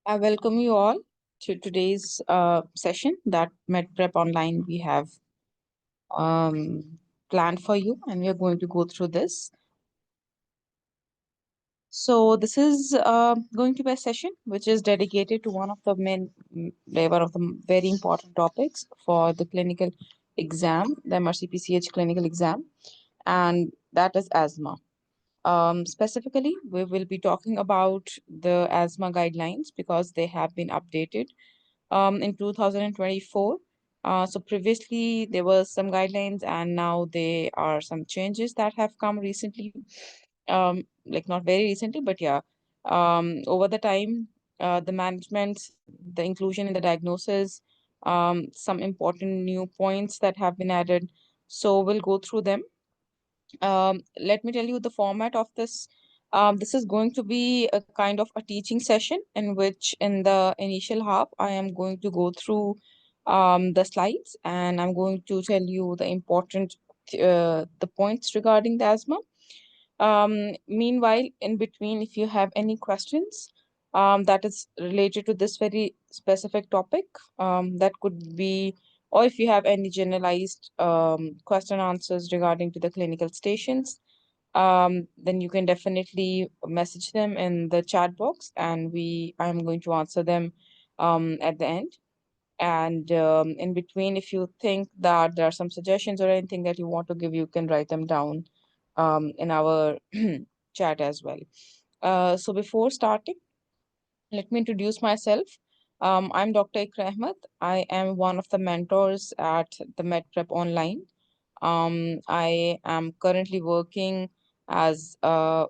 I welcome you all to today's session that MedPrep Online we have um, planned for you, and we are going to go through this. So this is going to be a session which is dedicated to one of the one of the very important topics for the clinical exam, the MRCPCH clinical exam, and that is asthma. Specifically, we will be talking about the asthma guidelines because they have been updated in 2024. So previously there were some guidelines and now there are some changes that have come recently. Like not very recently, but yeah, over the time, the management, the inclusion in the diagnosis, some important new points that have been added. So we'll go through them. Let me tell you the format of this. This is going to be a kind of a teaching session in which, in the initial half, I am going to go through the slides and I'm going to tell you the important the points regarding the asthma. Meanwhile, in between, if you have any questions that is related to this very specific topic, that could be, or if you have any generalized question answers regarding to the clinical stations, then you can definitely message them in the chat box, and I'm going to answer them at the end. And in between, if you think that there are some suggestions or anything that you want to give, you can write them down in our chat as well. So before starting, let me introduce myself. I'm Dr. Iqra Ahmad. I am one of the mentors at the MedPrep Online. I am currently working as like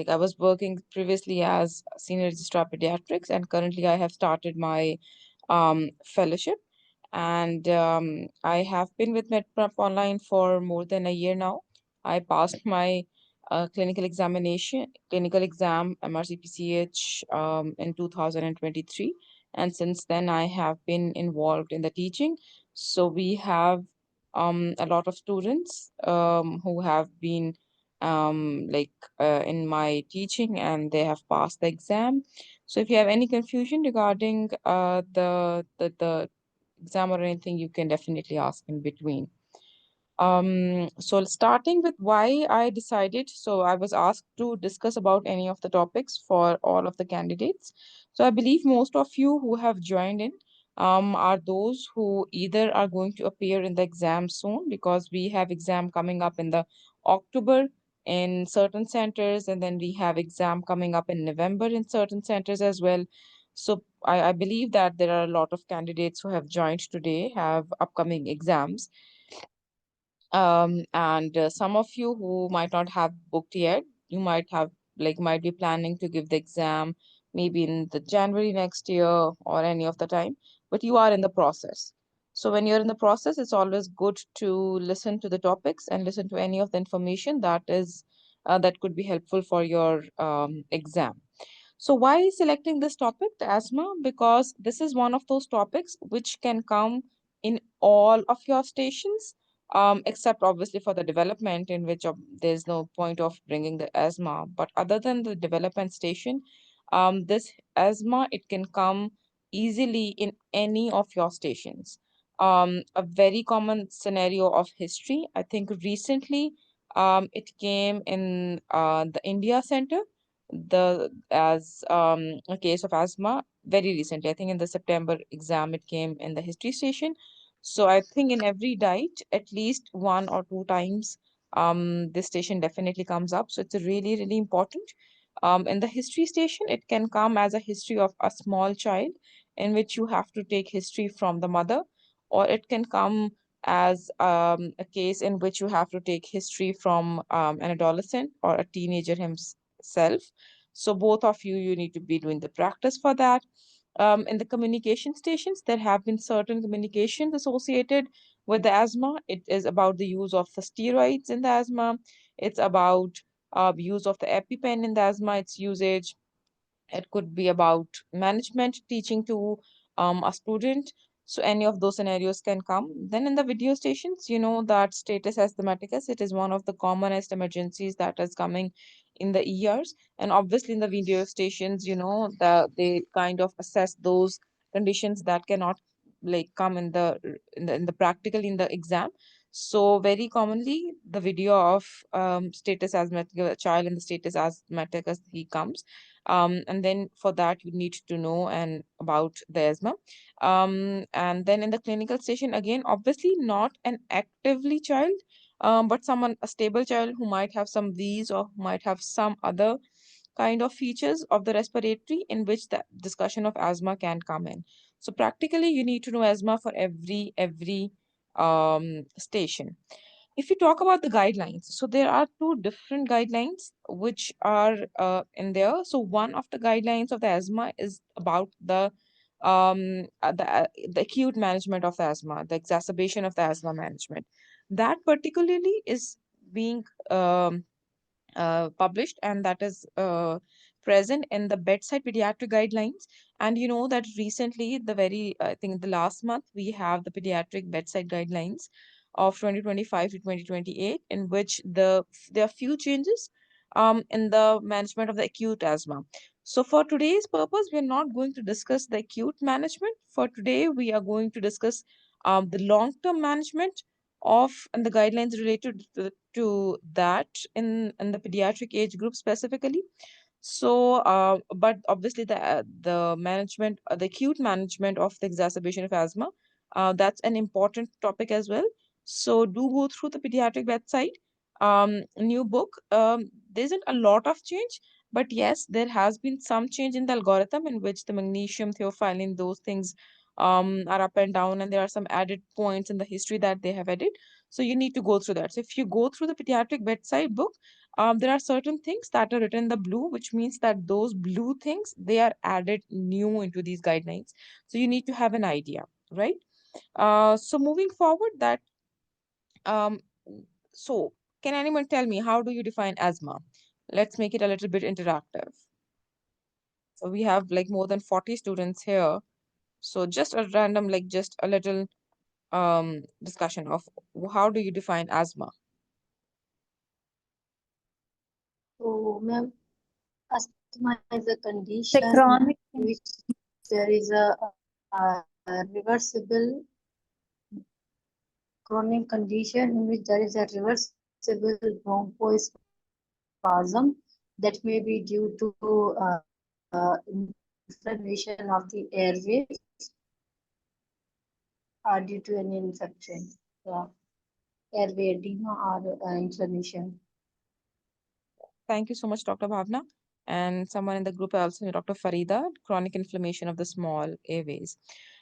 I was working previously as senior registrar pediatrics, and currently I have started my fellowship. And I have been with MedPrep Online for more than a year now. I passed my clinical exam, MRCPCH, in 2023. And since then, I have been involved in the teaching. So we have a lot of students who have been in my teaching and they have passed the exam. So if you have any confusion regarding the exam or anything, you can definitely ask in between. So starting with why I decided, so I was asked to discuss about any of the topics for all of the candidates. So I believe most of you who have joined in are those who either are going to appear in the exam soon, because we have exam coming up in the October in certain centers, and then we have exam coming up in November in certain centers as well. So I believe that there are a lot of candidates who have joined today, have upcoming exams, and some of you who might not have booked yet, you might be planning to give the exam maybe in the January next year or any of the time, but you are in the process. So when you're in the process, it's always good to listen to the topics and listen to any of the information that could be helpful for your exam. So why selecting this topic, the asthma? Because this is one of those topics which can come in all of your stations, except obviously for the development, in which there's no point of bringing the asthma. But other than the development station, this asthma, it can come easily in any of your stations. A very common scenario of history, I think recently, it came in the India Center as a case of asthma very recently. I think in the September exam it came in the history station. So I think in every diet at least one or two times this station definitely comes up. So it's a really, really important. In the history station, it can come as a history of a small child in which you have to take history from the mother, or it can come as a case in which you have to take history from an adolescent or a teenager himself. So both of you need to be doing the practice for that. In the communication stations, there have been certain communications associated with the asthma. It is about the use of the steroids in the asthma. It's about use of the EpiPen in the asthma, its usage. It could be about management teaching to a student. So any of those scenarios can come. Then in the video stations, you know that status asthmaticus, it is one of the commonest emergencies that is coming in the ERs. And obviously in the video stations, you know, they kind of assess those conditions that cannot like come in the practical in the exam. So very commonly the video of status asthmatic, a child in the status asthmaticus, he comes. And then for that you need to know and about the asthma. And then in the clinical station, again, obviously not an actively child, but someone, a stable child who might have some wheeze or who might have some other kind of features of the respiratory in which the discussion of asthma can come in. So practically, you need to know asthma for every station. If you talk about the guidelines, so there are two different guidelines which are in there. So one of the guidelines of the asthma is about the acute management of the asthma, the exacerbation of the asthma management. That particularly is being published, and that is present in the bedside pediatric guidelines. And you know that recently, I think the last month, we have the pediatric bedside guidelines of 2025 to 2028, in which there are few changes in the management of the acute asthma. So for today's purpose, we are not going to discuss the acute management. For today, we are going to discuss the long-term management of and the guidelines related to that in the pediatric age group specifically. So, but obviously the management, the acute management of the exacerbation of asthma, that's an important topic as well. So do go through the pediatric website. New book. There isn't a lot of change, but yes, there has been some change in the algorithm in which the magnesium, theophylline, those things are up and down, and there are some added points in the history that they have added. So you need to go through that. So if you go through the pediatric bedside book, there are certain things that are written in the blue, which means that those blue things, they are added new into these guidelines. So you need to have an idea, right? So moving forward, that um, so can anyone tell me how do you define asthma? Let's make it a little bit interactive. So we have like more than 40 students here. So just a random, like just a little discussion of how do you define asthma? So, ma'am, asthma is a The condition chronic in which there is a reversible chronic condition in which there is a reversible bronchospasm that may be due to inflammation of the airways or due to any infection, airway edema or inflammation. Thank you so much, Dr. Bhavna. And someone in the group also, Dr. Farida, chronic inflammation of the small airways.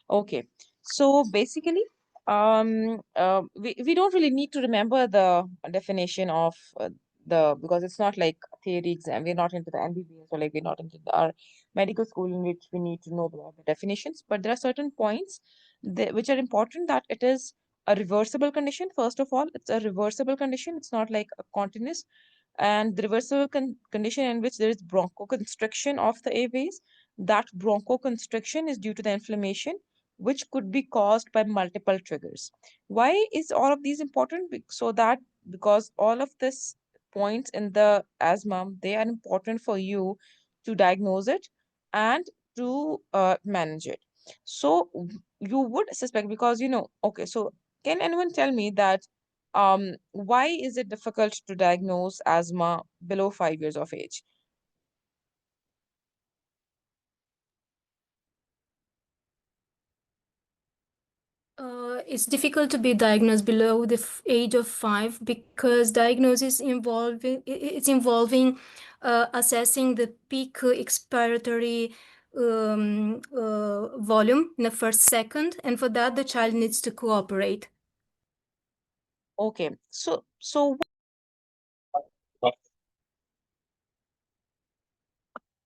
Okay, so basically, we don't really need to remember the definition of because it's not like a theory exam. We're not into the MBBS, or like we're not into our medical school in which we need to know the definitions. But there are certain points which are important, that it is a reversible condition. First of all, it's a reversible condition. It's not like a continuous, and the reversible condition in which there is bronchoconstriction of the airways. That bronchoconstriction is due to the inflammation, which could be caused by multiple triggers. Why is all of these important? So that because all of this points in the asthma, they are important for you to diagnose it and to manage it. So you would suspect, because you know, okay, so can anyone tell me that why is it difficult to diagnose asthma below 5 years of age? It's difficult to be diagnosed below the age of 5 because diagnosis it's involving assessing the peak expiratory volume in the first second, and for that the child needs to cooperate. Okay, so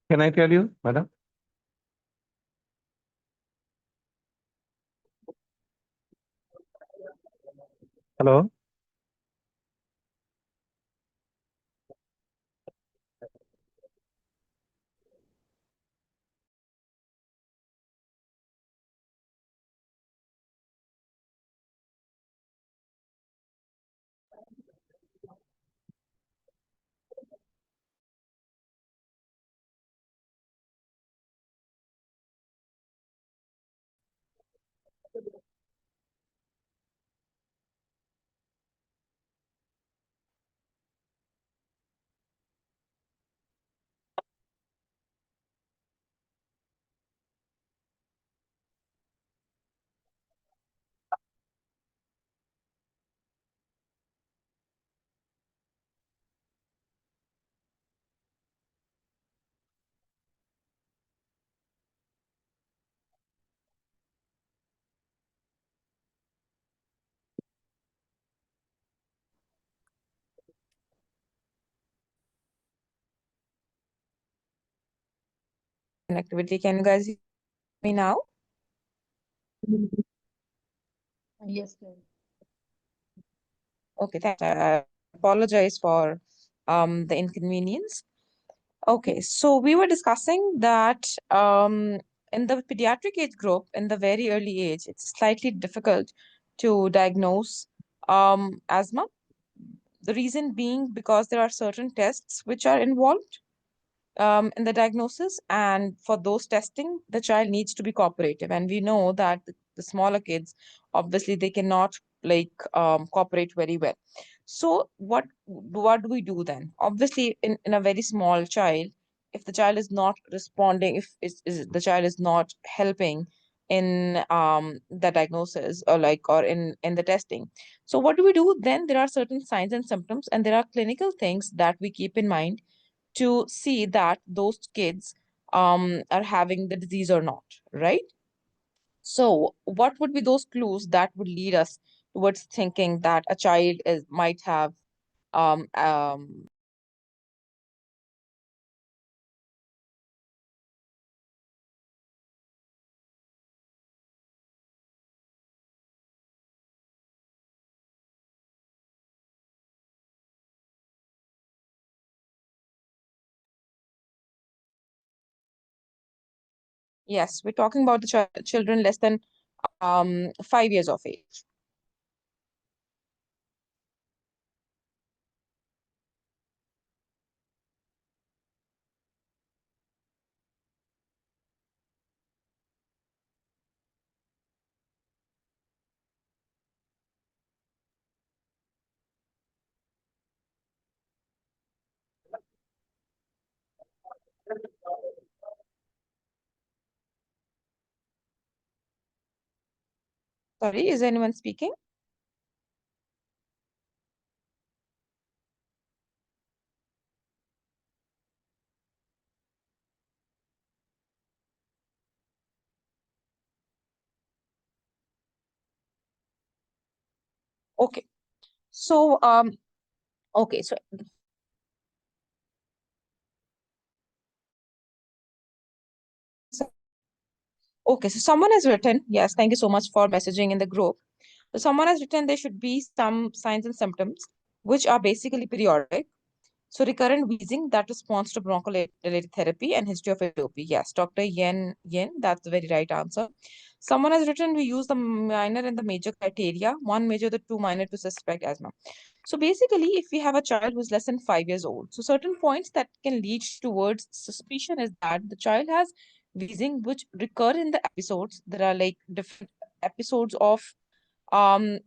Can I tell you, madam? Hello? connectivity. Can you guys hear me now? Yes, ma'am. Okay, thanks. I apologize for the inconvenience. Okay, so we were discussing that in the pediatric age group, in the very early age, it's slightly difficult to diagnose asthma. The reason being because there are certain tests which are involved in the diagnosis, and for those testing, the child needs to be cooperative. And we know that the smaller kids, obviously, they cannot cooperate very well. So what do we do then? Obviously, in a very small child, if the child is not responding, if the child is not helping in the diagnosis or in the testing, so what do we do then? There are certain signs and symptoms, and there are clinical things that we keep in mind to see that those kids are having the disease or not, right? So what would be those clues that would lead us towards thinking that a child might have um, um, yes, we're talking about the children less than 5 years of age. Sorry, is anyone speaking? Okay, so okay, so okay, so someone has written, yes, thank you so much for messaging in the group. So someone has written there should be some signs and symptoms which are basically periodic. So recurrent wheezing that responds to bronchodilated therapy and history of atopy. Yes, Dr. Yen, that's the very right answer. Someone has written we use the minor and the major criteria, one major, the two minor to suspect asthma. So basically, if we have a child who's less than 5 years old, so certain points that can lead towards suspicion is that the child has wheezing which recur in the episodes. There are like different episodes of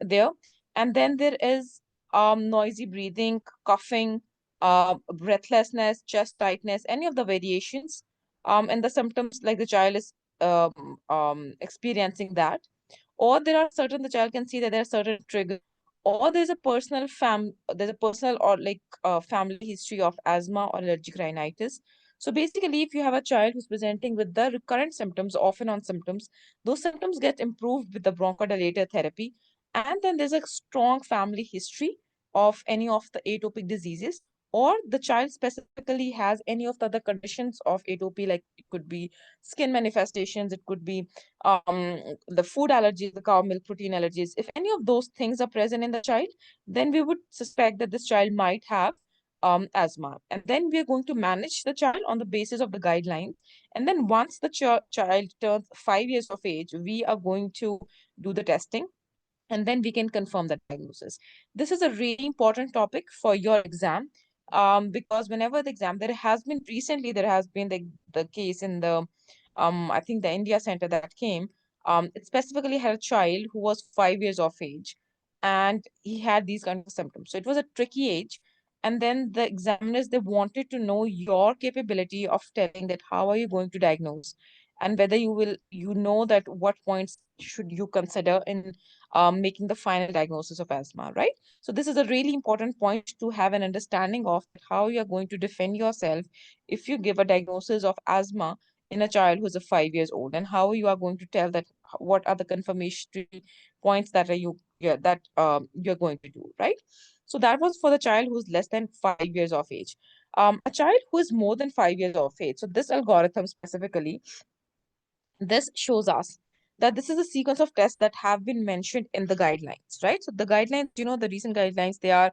there, and then there is noisy breathing, coughing, breathlessness, chest tightness, any of the variations and the symptoms like the child is experiencing that, or there are certain the child can see that there are certain triggers, or there's a personal or family history of asthma or allergic rhinitis. So basically, if you have a child who's presenting with the recurrent symptoms, off and on symptoms, those symptoms get improved with the bronchodilator therapy, and then there's a strong family history of any of the atopic diseases, or the child specifically has any of the other conditions of atopy, like it could be skin manifestations, it could be the food allergies, the cow milk protein allergies. If any of those things are present in the child, then we would suspect that this child might have asthma. And then we are going to manage the child on the basis of the guidelines. And then once the child turns 5 years of age, we are going to do the testing, and then we can confirm the diagnosis. This is a really important topic for your exam, because whenever the exam, there has been the case in the, I think the India center that came, it specifically had a child who was 5 years of age, and he had these kind of symptoms. So it was a tricky age. And then the examiners, they wanted to know your capability of telling that how are you going to diagnose, and whether you know that what points should you consider in making the final diagnosis of asthma, right? So this is a really important point to have an understanding of how you're going to defend yourself if you give a diagnosis of asthma in a child who's a 5 years old, and how you are going to tell that what are the confirmatory points that you're going to do, right? So that was for the child who's less than 5 years of age. A child who is more than 5 years of age. So this algorithm specifically, this shows us that this is a sequence of tests that have been mentioned in the guidelines, right? So the guidelines, the recent guidelines, they are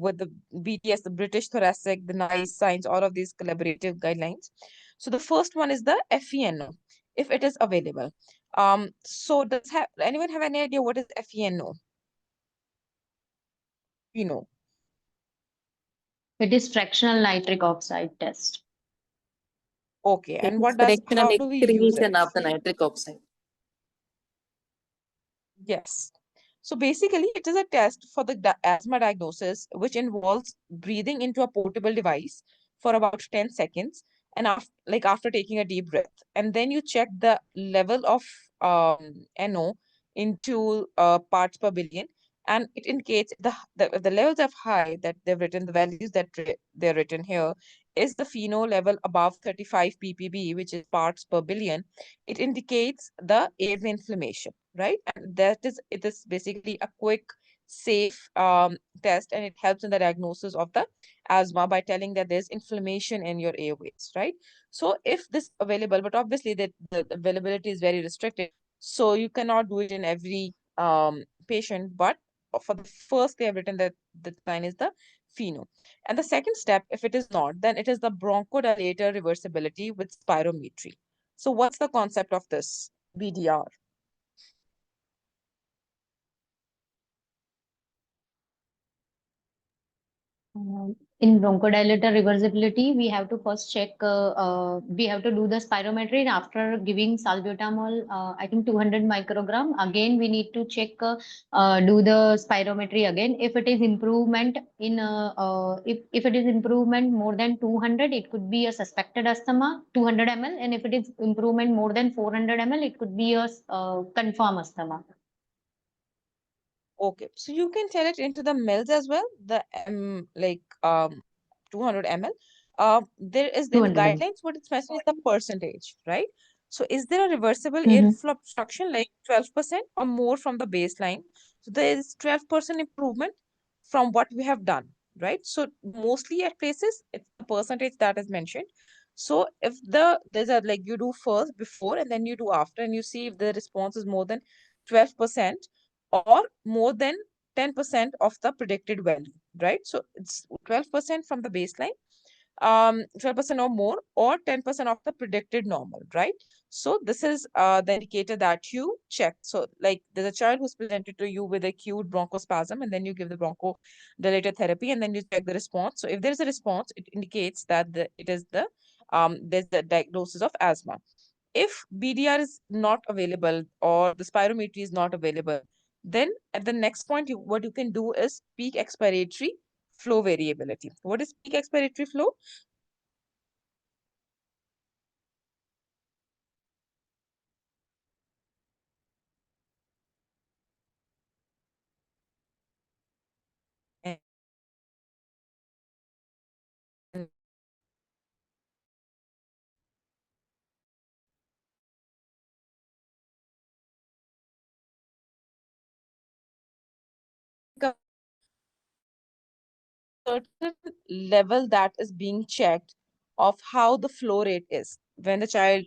with the BTS, the British Thoracic, the NICE, Science, all of these collaborative guidelines. So the first one is the FENO, if it is available. So anyone have any idea what is FENO? You know. It is fractional nitric oxide test. Okay, It and is how fractional do we use it? excretion of the nitric oxide. Yes. So basically, it is a test for the asthma diagnosis, which involves breathing into a portable device for about 10 seconds, and after taking a deep breath. And then you check the level of NO into parts per billion, and it indicates if the levels are high, that they've written the values that they're written here, is the FeNO level above 35 ppb, which is parts per billion. It indicates the airway inflammation, right? And it is basically a quick, safe test, and it helps in the diagnosis of the asthma by telling that there's inflammation in your airways, right? So if this is available, but obviously the availability is very restricted, so you cannot do it in every patient, but for the first they have written that the sign is the FeNO. And the second step, if it is not, then it is the bronchodilator reversibility with spirometry. So what's the concept of this BDR? In bronchodilator reversibility, we have to first check, we have to do the spirometry, and after giving salbutamol, I think 200 microgram, again, we need to check, do the spirometry again. If it is improvement if it is improvement more than 200, it could be a suspected asthma, 200 ml. And if it is improvement more than 400 ml, it could be a confirmed asthma. Okay, so you can tell it into the mils as well, the 200 ml. There is in the 200 ml. guidelines, what it's mentioned is the percentage, right? So is there a reversible Mhm. airflow obstruction like 12% or more from the baseline? So there is 12% improvement from what we have done, right? So mostly at places, it's the percentage that is mentioned. So if there's a you do first before and then you do after, and you see if the response is more than 12% or more than 10% of the predicted value, right? So it's 12% from the baseline, 12% or more, or 10% of the predicted normal, right? So this is the indicator that you check. So there's a child who's presented to you with acute bronchospasm, and then you give the bronchodilator therapy, and then you check the response. So if there's a response, it indicates that there's the diagnosis of asthma. If BDR is not available or the spirometry is not available, then at the next point, what you can do is peak expiratory flow variability. What is peak expiratory flow? And a certain level that is being checked of how the flow rate is when the child.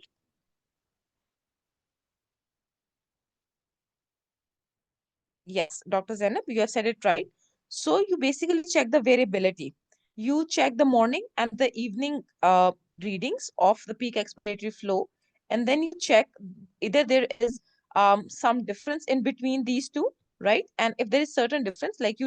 Yes, Dr. Zainab, you have said it right. So you basically check the variability. You check the morning and the evening readings of the peak expiratory flow, and then you check either there is some difference in between these two, right? And if there is certain difference, like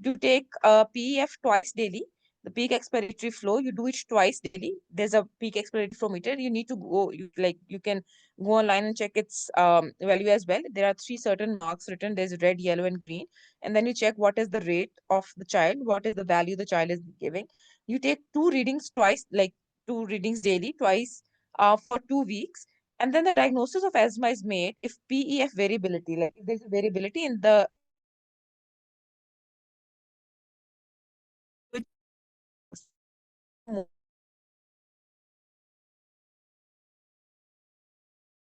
do take PEF twice daily, the peak expiratory flow, you do it twice daily. There's a peak expiratory flow meter. You need to go, you can go online and check its value as well. There are three certain marks written. There's red, yellow, and green. And then you check what is the rate of the child, what is the value the child is giving. You take two readings twice, like two readings daily, twice for 2 weeks. And then the diagnosis of asthma is made if PEF variability, like if there's a variability in the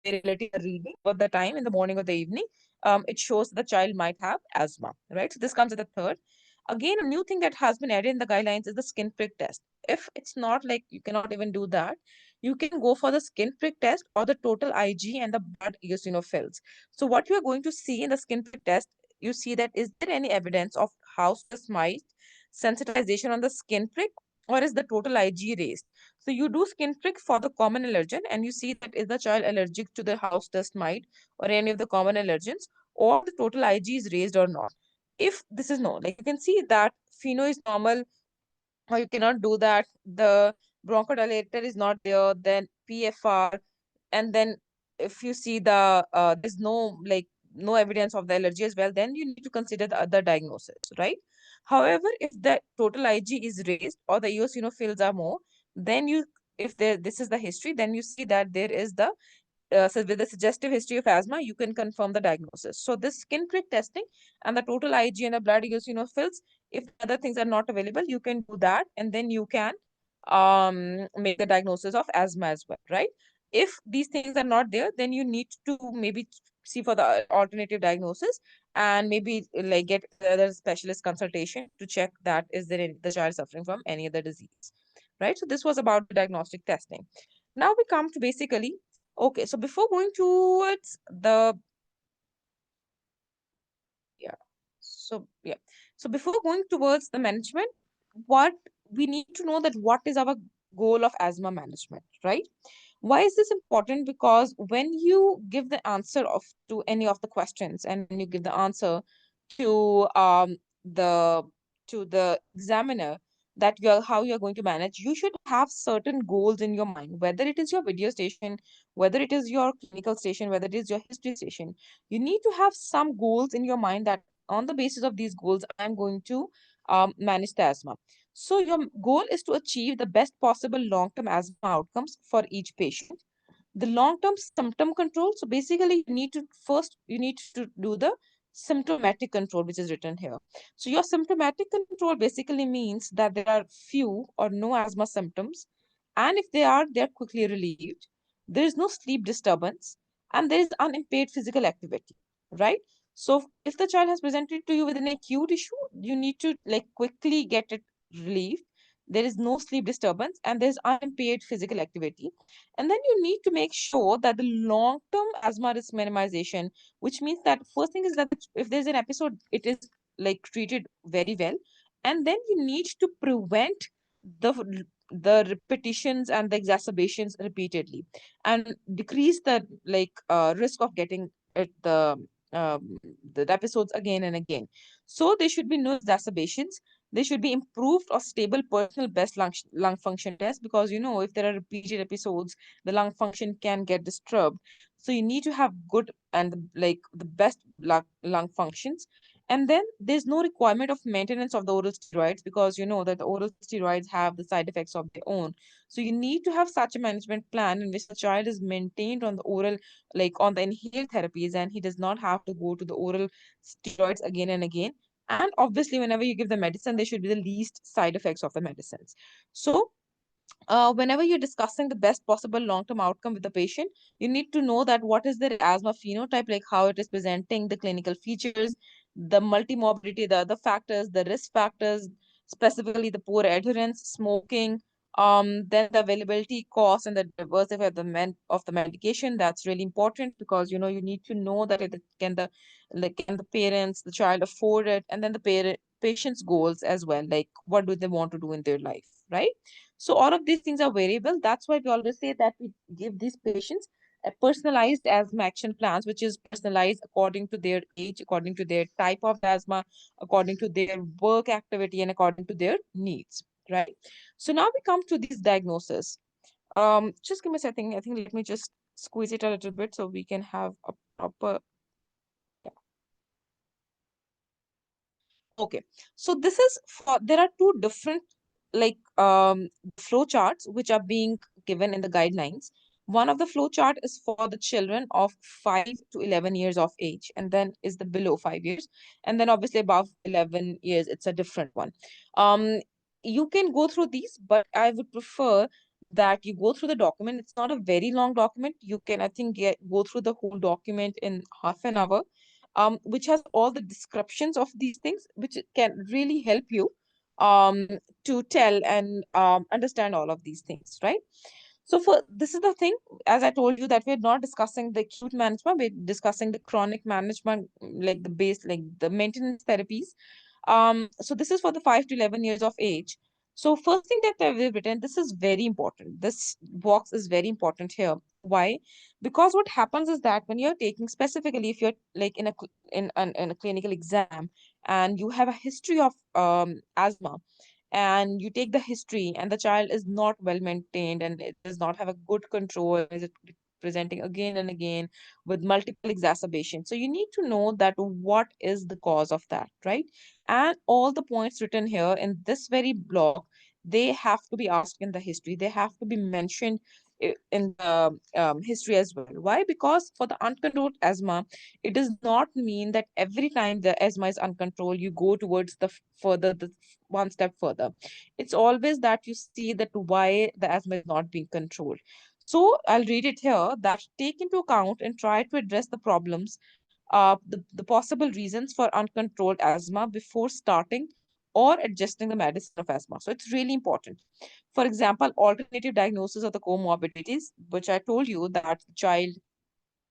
variability in the reading of the time in the morning or the evening, it shows the child might have asthma, right? So this comes at the third. Again, a new thing that has been added in the guidelines is the skin prick test. If it's not like you cannot even do that, you can go for the skin prick test or the total IG and the blood eosinophils. So what you are going to see in the skin prick test, you see that is there any evidence of house dust mite sensitization on the skin prick, or is the total IG raised? So you do skin prick for the common allergen and you see that is the child allergic to the house dust mite or any of the common allergens, or the total IG is raised or not. If this is no, like you can see that pheno is normal, or you cannot do that, the bronchodilator is not there, then PFR, and then if you see the there's no like no evidence of the allergy as well, then you need to consider the other diagnosis, right? However, if the total IG is raised or the eosinophils are more, then you, if there this is the history, then you see that there is the so with the suggestive history of asthma, you can confirm the diagnosis. So this skin prick testing and the total IG and the blood eosinophils, if other things are not available, you can do that, and then you can make the diagnosis of asthma as well, right? If these things are not there, then you need to maybe see for the alternative diagnosis and maybe like get other specialist consultation to check that is there any, the child suffering from any other disease, right? So this was about the diagnostic testing. Now we come to basically, okay, so before going towards the, yeah, yeah, so before going towards the management, what we need to know that what is our goal of asthma management, right? Why is this important? Because when you give the answer of to any of the questions and when you give the answer to the to the examiner that you are how you're going to manage, you should have certain goals in your mind, whether it is your video station, whether it is your clinical station, whether it is your history station. You need to have some goals in your mind that on the basis of these goals, I'm going to manage the asthma. So your goal is to achieve the best possible long-term asthma outcomes for each patient. The long-term symptom control. So basically, you need to do the symptomatic control, which is written here. So your symptomatic control basically means that there are few or no asthma symptoms, and if they are, they're quickly relieved. There is no sleep disturbance, and there is unimpaired physical activity, right? So if the child has presented to you with an acute issue, you need to like quickly get it relieved. There is no sleep disturbance and there's unimpaired physical activity. And then you need to make sure that the long-term asthma risk minimization, which means that first thing is that if there's an episode, it is like treated very well. And then you need to prevent the repetitions and the exacerbations repeatedly and decrease the risk of getting it the episodes again and again. So there should be no exacerbations. There should be improved or stable personal best lung function test, because if there are repeated episodes, the lung function can get disturbed. So you need to have good and like the best lung functions. And then there's no requirement of maintenance of the oral steroids, because you know that the oral steroids have the side effects of their own. So you need to have such a management plan in which the child is maintained on the oral, like on the inhaled therapies, and he does not have to go to the oral steroids again and again. And obviously, whenever you give the medicine, there should be the least side effects of the medicines. So whenever you're discussing the best possible long-term outcome with the patient, you need to know that what is their asthma phenotype, like how it is presenting, the clinical features, the multimorbidity, the other factors, the risk factors, specifically the poor adherence, smoking, then the availability, cost, and the diversity of the medication. That's really important, because you need to know that can the parents, the child afford it, and then the patient's goals as well, like what do they want to do in their life, right? So all of these things are variable. That's why we always say that we give these patients a personalized asthma action plans, which is personalized according to their age, according to their type of asthma, according to their work activity, and according to their needs, right? So now we come to these diagnoses. Just give me a second. I think let me just squeeze it a little bit so we can have a proper. Okay, so this is for, there are two different like flow charts which are being given in the guidelines. One of the flow chart is for the children of 5 to 11 years of age, and then is the below 5 years, and then obviously above 11 years it's a different one. You can go through these, but I would prefer that you go through the document. It's not a very long document. You can, I think, go through the whole document in half an hour, which has all the descriptions of these things, which can really help you to tell and understand all of these things, right? So for this is the thing, as I told you, that we're not discussing the acute management, we're discussing the chronic management, like the base, like the maintenance therapies. So this is for the 5 to 11 years of age. So first thing that we've written, this is very important. This box is very important here. Why? Because what happens is that when you're taking, specifically if you're like in in a clinical exam and you have a history of asthma, and you take the history and the child is not well maintained and it does not have a good control, is it presenting again and again with multiple exacerbations, so you need to know that what is the cause of that, right? And all the points written here in this very block, they have to be asked in the history, they have to be mentioned in the history as well. Why? Because for the uncontrolled asthma, it does not mean that every time the asthma is uncontrolled you go towards the one step further. It's always that you see that why the asthma is not being controlled. So I'll read it here, that take into account and try to address the problems, the possible reasons for uncontrolled asthma before starting or adjusting the medicine of asthma. So it's really important. For example, alternative diagnosis of the comorbidities, which I told you that the child,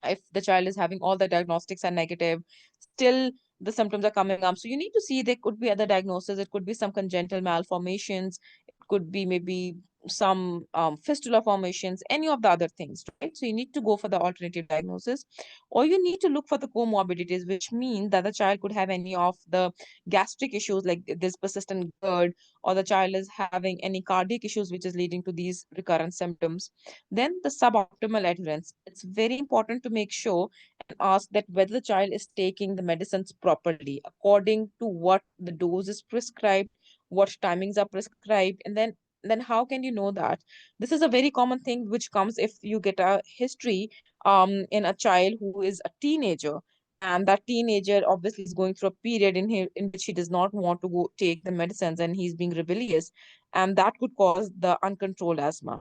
if the child is having all the diagnostics are negative, still the symptoms are coming up. So you need to see there could be other diagnoses. It could be some congenital malformations. It could be maybe some fistula formations, any of the other things, right? So you need to go for the alternative diagnosis, or you need to look for the comorbidities, which mean that the child could have any of the gastric issues, like this persistent GERD, or the child is having any cardiac issues, which is leading to these recurrent symptoms. Then the suboptimal adherence. It's very important to make sure and ask that whether the child is taking the medicines properly according to what the dose is prescribed, what timings are prescribed, and then how can you know that? This is a very common thing which comes if you get a history in a child who is a teenager, and that teenager obviously is going through a period in which he does not want to go take the medicines and he's being rebellious, and that could cause the uncontrolled asthma.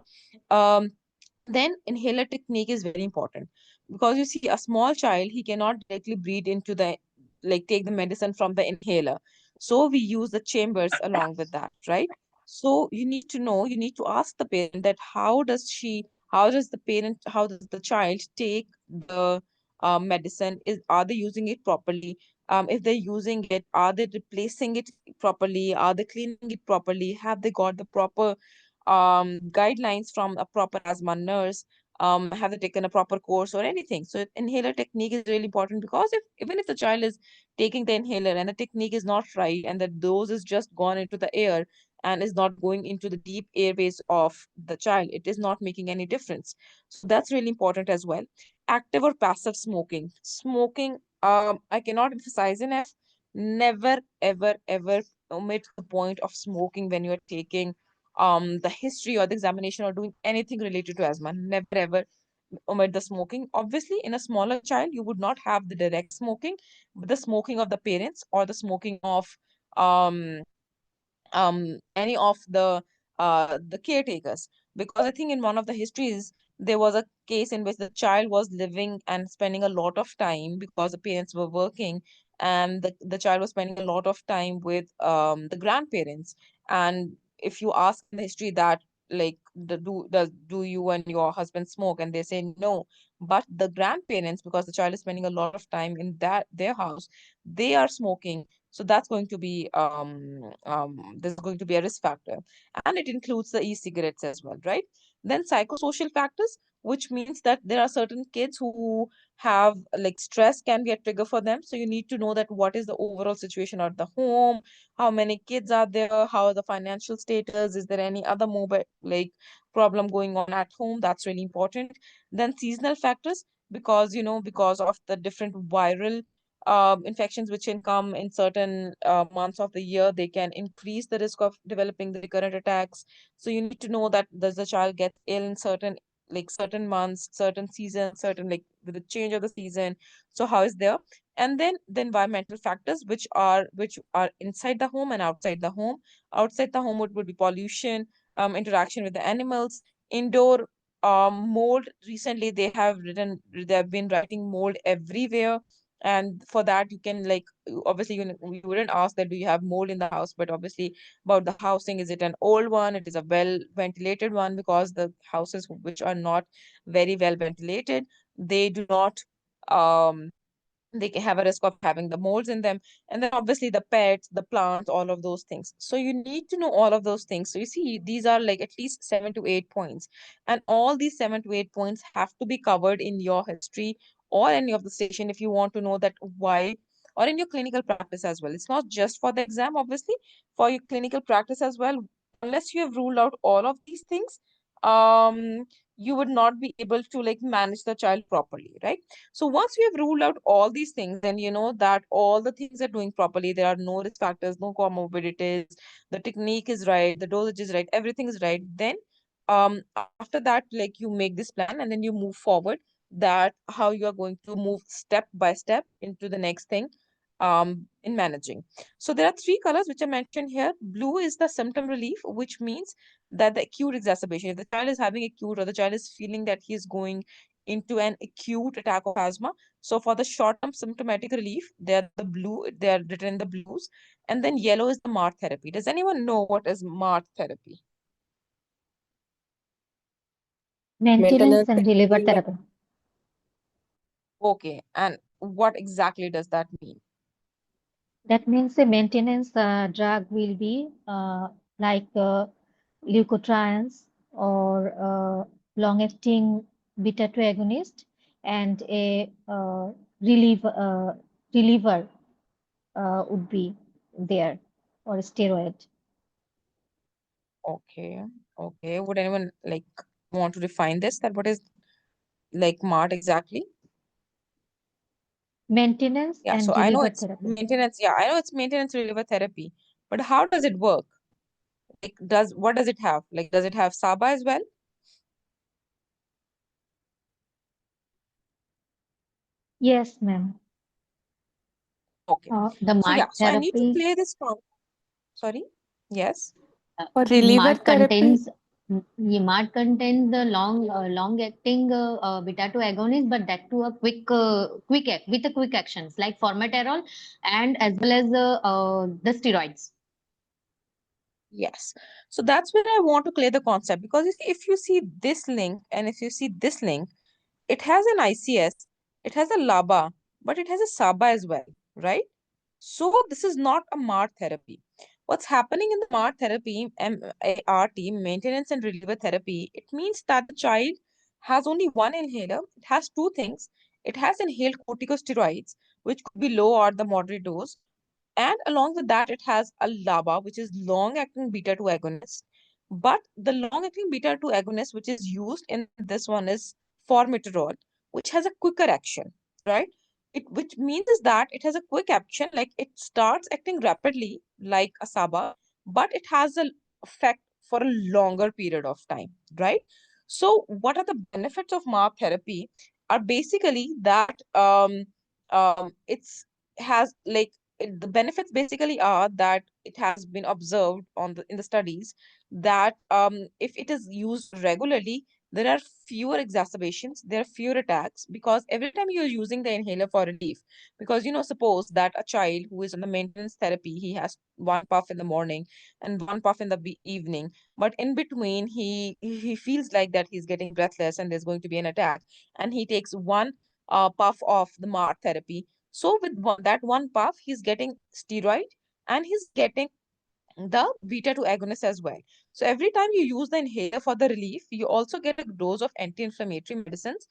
um, then inhaler technique is very important, because you see a small child, he cannot directly breathe into the, like take the medicine from the inhaler, so we use the chambers along with that, right? So you need to know, you need to ask the parent that how does the child take the medicine, is are they using it properly? If they're using it, are they replacing it properly? Are they cleaning it properly? Have they got the proper guidelines from a proper asthma nurse? Have they taken a proper course or anything? So inhaler technique is really important, because if even if the child is taking the inhaler and the technique is not right and the dose is just gone into the air and is not going into the deep airways of the child, it is not making any difference. So that's really important as well. Active or passive smoking. Smoking, I cannot emphasize enough. Never, ever, ever omit the point of smoking when you're taking the history or the examination or doing anything related to asthma. Never ever omit the smoking. Obviously, in a smaller child, you would not have the direct smoking, but the smoking of the parents or the smoking of um any of the caretakers. Because I think in one of the histories there was a case in which the child was living and spending a lot of time, because the parents were working, and the child was spending a lot of time with the grandparents. And if you ask in the history that, like, do you and your husband smoke, and they say no, but the grandparents, because the child is spending a lot of time in that their house, they are smoking, so that's going to be there's going to be a risk factor, and it includes the e-cigarettes as well, right? Then psychosocial factors, which means that there are certain kids who have, like, stress can be a trigger for them. So you need to know that what is the overall situation at the home, how many kids are there, how are the financial status, is there any other mobile like problem going on at home? That's really important. Then seasonal factors, because because of the different viral infections which can come in certain months of the year, they can increase the risk of developing the recurrent attacks. So you need to know that does the child get ill in certain, like certain months, certain seasons, certain, like with the change of the season. So how is there? And then the environmental factors, which are inside the home and outside the home. Outside the home would be pollution, interaction with the animals, indoor mold. Recently they have been writing mold everywhere, And for that, you can like, obviously you wouldn't ask that do you have mold in the house, but obviously about the housing, is it an old one, it is a well ventilated one, because the houses which are not very well ventilated, they do not they can have a risk of having the molds in them. And then obviously the pets, the plants, all of those things. So you need to know all of those things. So you see, these are like at least 7 to 8 points. And all these 7 to 8 points have to be covered in your history or any of the station if you want to know that why, or in your clinical practice as well. It's not just for the exam, obviously, for your clinical practice as well. Unless you have ruled out all of these things, you would not be able to like manage the child properly, right? So once we have ruled out all these things, then you know that all the things are doing properly. There are no risk factors, no comorbidities, the technique is right, the dosage is right, everything is right. Then after that, like you make this plan and then you move forward, that how you are going to move step by step into the next thing in managing. So there are three colors which are mentioned here. Blue is the symptom relief, which means that the acute exacerbation, if the child is having acute or the child is feeling that he is going into an acute attack of asthma. So for the short-term symptomatic relief, they are written in the blues. And then yellow is the MART therapy. Does anyone know what is MART therapy? Maintenance and reliever therapy. Okay, and what exactly does that mean? That means the maintenance drug will be like leukotrienes or long-acting beta-2 agonist and a reliever would be there, or steroid. Okay, okay. Would anyone like want to define this? That what is like MART exactly? Maintenance Yeah, so and I know reliever it's therapy. maintenance. Yeah, I know it's maintenance reliever therapy, but how does it work? Like, what does it have? Like, does it have SABA as well? Yes, ma'am. Okay. The So yeah, MART so I need to therapy. play this song. Sorry. Yes. For reliever MART therapy, contains MART contains the long acting beta 2 agonist, but that to a quick act with a quick actions like formoterol and as well as the steroids. Yes. So that's where I want to clear the concept, because you see, if you see this link and if you see this link, it has an ICS, it has a LABA, but it has a SABA as well, right? So this is not a MART therapy. What's happening in the MART therapy, MART, maintenance and reliever therapy, it means that the child has only one inhaler. It has two things. It has inhaled corticosteroids, which could be low or the moderate dose. And along with that, it has a LABA, which is long-acting beta-2 agonist. But the long-acting beta-2 agonist, which is used in this one, is formoterol, which has a quicker action, right? Which means is that it has a quick action, like it starts acting rapidly, like a SABA, but it has an effect for a longer period of time, right? So, what are the benefits of MARP therapy? Are basically that it's has like the benefits basically are that it has been observed in the studies that if it is used regularly, there are fewer exacerbations, there are fewer attacks, because every time you're using the inhaler for relief, because suppose that a child who is on the maintenance therapy, he has one puff in the morning and one puff in the evening, but in between he feels like that he's getting breathless and there's going to be an attack, and he takes one puff of the MAR therapy. So with that one puff, he's getting steroid and he's getting the beta-2 agonist as well. So every time you use the inhaler for the relief, you also get a dose of anti-inflammatory medicines,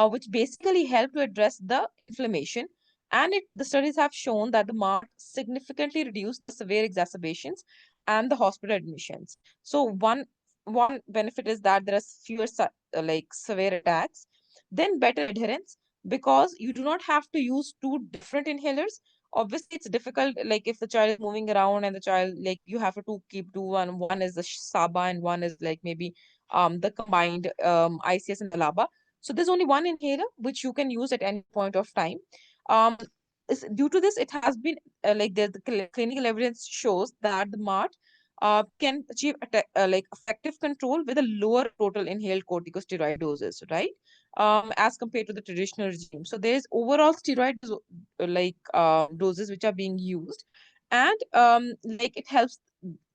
which basically help to address the inflammation. And the studies have shown that the MART significantly reduce the severe exacerbations and the hospital admissions. So one benefit is that there are fewer like severe attacks, then better adherence, because you do not have to use two different inhalers. Obviously it's difficult, like if the child is moving around and the child, like you have to keep one is the SABA and one is like maybe the combined ICS and the LABA. So there's only one inhaler which you can use at any point of time. um due to this, it has been like the clinical evidence shows that the MART can achieve like effective control with a lower total inhaled corticosteroid doses, right? As compared to the traditional regime. So there's overall steroid doses which are being used, and like it helps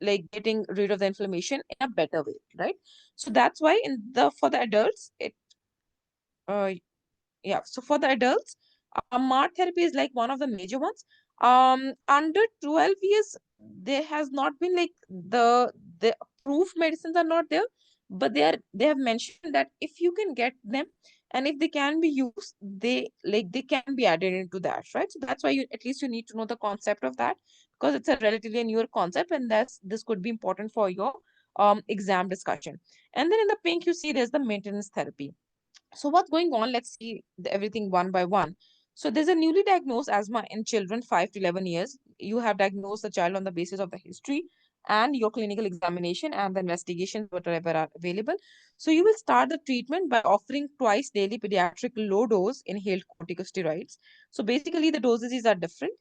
like getting rid of the inflammation in a better way, right? So that's why in the for the adults it uh, yeah, so for the adults, MAR therapy is like one of the major ones. Under 12 years, there has not been like the approved medicines are not there, but they have mentioned that if you can get them and if they can be used, they can be added into that, right? So that's why you at least you need to know the concept of that, because it's a relatively newer concept, and this could be important for your exam discussion. And then in the pink, you see there's the maintenance therapy. So what's going on? Let's see everything one by one. So there's a newly diagnosed asthma in children 5 to 11 years. You have diagnosed the child on the basis of the history and your clinical examination and the investigations, whatever are available. So you will start the treatment by offering twice daily pediatric low dose inhaled corticosteroids. So basically the dosages are different.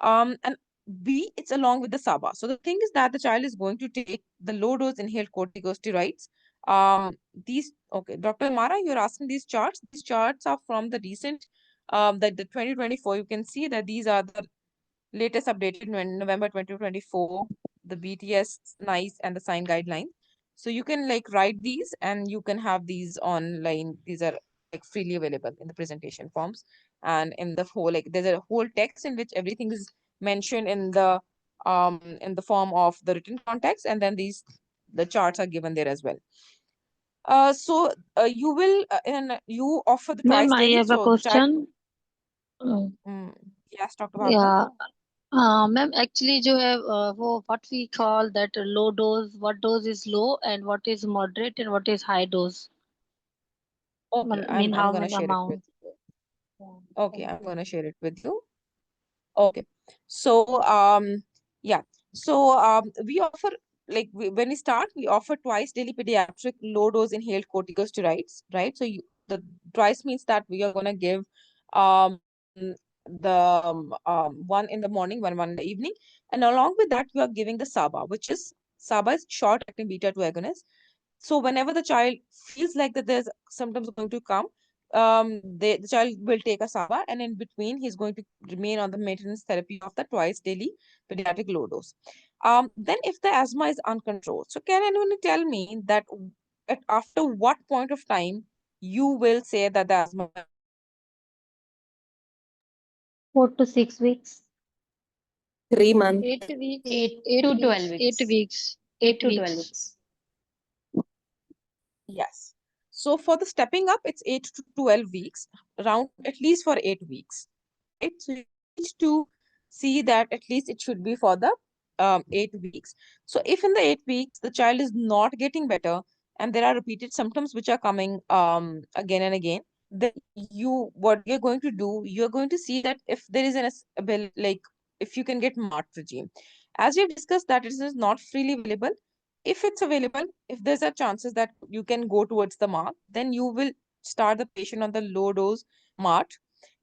And B, it's along with the SABA. So the thing is that the child is going to take the low dose inhaled corticosteroids. These, okay, Dr. Mara, you're asking these charts. These charts are from the recent, the 2024. You can see that these are the latest updated in November 2024, the BTS, NICE, and the SIGN guidelines. So you can like write these and you can have these online. These are like freely available in the presentation forms and in the whole, like there's a whole text in which everything is mentioned in the form of the written context, and then the charts are given there as well. You will and you offer the Ma'am, twice I daily. have a So the child, question. Uh, yes, Dr. Bhavna. yeah, ma'am, actually, जो है what we call that low dose, what dose is low and what is moderate and what is high dose? Okay, Mean I'm how gonna much share it with amount? you. Yeah, Okay, thank I'm you. gonna share it with you. Okay. So, yeah. So, we offer, like, when we start, we offer twice daily pediatric low dose inhaled corticosteroids, right? So, the twice means that we are going to give one in the morning, one in the evening. And along with that, we are giving the SABA, which is SABA is short acting beta 2 agonist. So whenever the child feels like that there's symptoms going to come, the child will take a SABA, and in between he's going to remain on the maintenance therapy of the twice daily pediatric low dose. Then if the asthma is uncontrolled, so can anyone tell me that after what point of time you will say that the asthma 4 to 6 weeks. 3 months. 8 weeks. 8 8 to 12 weeks. weeks. 8 weeks. 8 8 to 12 weeks. weeks. Yes. So for the stepping up, it's 8 to 12 weeks, around at least for 8 weeks, right? So you need to see that at least it should be for the 8 weeks. So if in the 8 weeks the child is not getting better and there are repeated symptoms which are coming again and again, then what you're going to do, you're going to see that if there is like if you can get MART regime. As we've discussed that it is not freely available. If it's available, if there's a chances that you can go towards the MART, then you will start the patient on the low dose MART.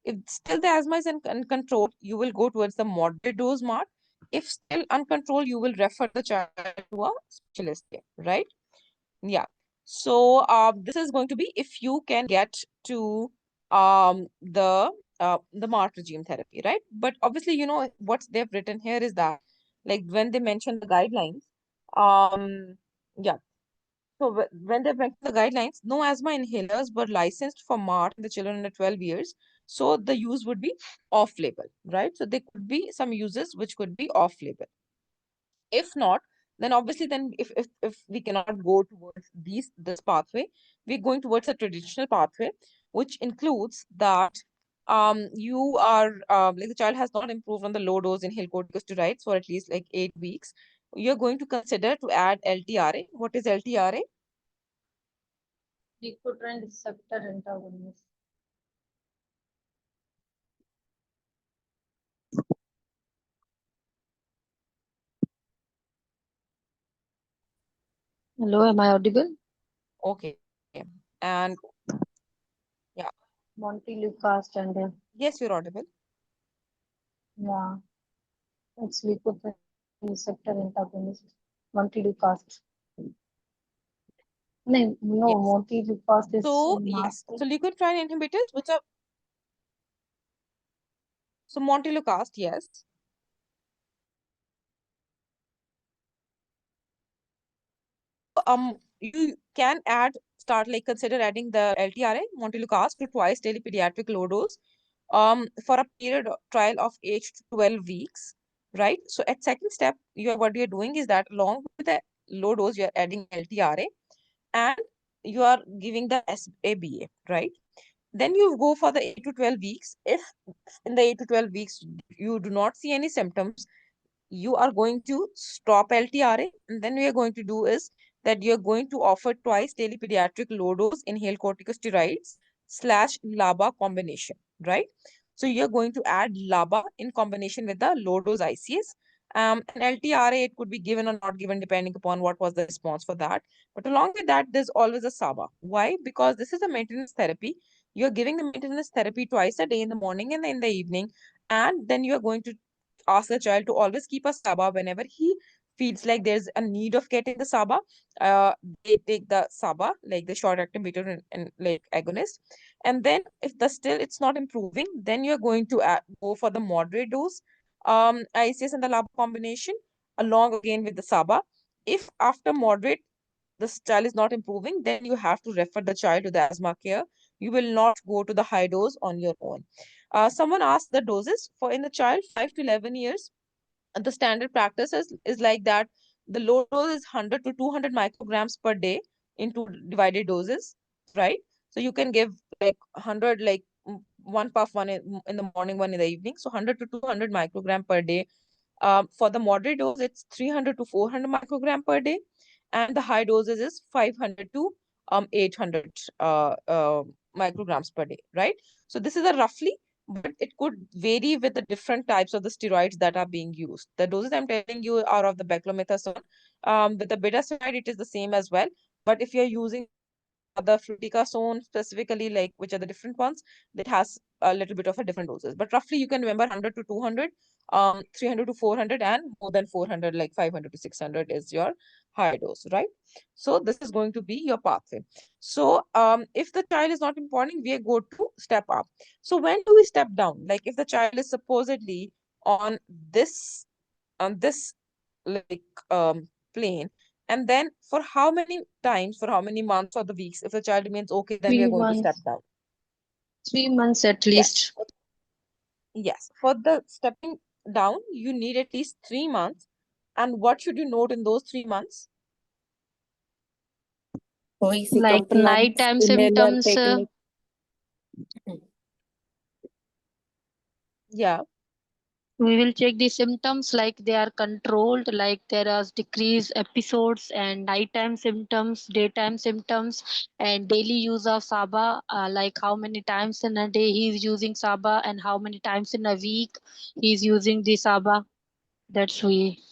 If still the asthma is uncontrolled, you will go towards the moderate dose MART. If still uncontrolled, you will refer the child to a specialist care, right? Yeah. So this is going to be if you can get to the MART regime therapy, right? But obviously, you know what they've written here is that like when they mention the guidelines, yeah. So when they mention the guidelines, no asthma inhalers were licensed for MART in the children under 12 years. So the use would be off-label, right? So there could be some uses which could be off-label. If not, then obviously then if we cannot go towards this pathway, we're going towards a traditional pathway, which includes that you are like the child has not improved on the low dose inhaled corticosteroids for at least like 8 weeks. You're going to consider to add LTRA. What is LTRA? Leukotriene receptor antagonist. Hello, am I audible? Okay. And yeah, Montelukast and yes, you're audible. yeah, it's leukotriene receptor antagonist. Montelukast. No, Yes. Montelukast is So in yes, master. so leukotriene inhibitors, which are so montelukast, yes. You can consider adding the LTRA montelukast to twice daily pediatric low dose for a period trial of 8 to 12 weeks, right? So at second step, what you're doing is that along with the low dose, you're adding LTRA and you are giving the SABA, right? Then you go for the 8 to 12 weeks. If in the 8 to 12 weeks you do not see any symptoms, you are going to stop LTRA, and then we are going to do is that you're going to offer twice daily pediatric low dose inhaled corticosteroids slash LABA combination, right? So you're going to add LABA in combination with the low dose ICS. And LTRA, it could be given or not given depending upon what was the response for that. But along with that, there's always a SABA. Why? Because this is a maintenance therapy. You're giving the maintenance therapy twice a day in the morning and in the evening. And then you're going to ask the child to always keep a SABA whenever he feels like there's a need of getting the SABA. They take the SABA, like the short acting beta and like agonist. And then if it's not improving, then you're going to go for the moderate dose ICS and the LABA combination along again with the SABA. If after moderate the child is not improving, then you have to refer the child to the asthma care. You will not go to the high dose on your own. Someone asked the doses for in the child 5 to 11 years. The standard practice is like that. The low dose is 100 to 200 micrograms per day in two divided doses, right? So you can give like 100, like one puff, one in the morning, one in the evening. So 100 to 200 microgram per day. For the moderate dose, it's 300 to 400 microgram per day, and the high doses is 500 to 800 micrograms per day, right? So this is a roughly, but it could vary with the different types of the steroids that are being used. The doses I'm telling you are of the beclomethasone. With the betaseronide, it is the same as well. But if you're using the fluticasone specifically, like which are the different ones, that has a little bit of a different doses. But roughly you can remember 100 to 200, 300 to 400, and more than 400, like 500 to 600 is your high dose, right? So this is going to be your pathway. So if the child is not improving, we go to step up. So when do we step down? Like if the child is supposedly on this like plane, and then for how many times, for how many months or the weeks, if the child remains okay, then we are Three going to step months. down. 3 months at Yes. least. Yes. For the stepping down, you need at least 3 months. And what should you note in those 3 months? Easy Like compliance, nighttime inhaler symptoms. technique. Yeah. We will check the symptoms like they are controlled, like there are decreased episodes, and nighttime symptoms, daytime symptoms, and daily use of SABA, like how many times in a day he is using SABA and how many times in a week he is using the SABA. That's we.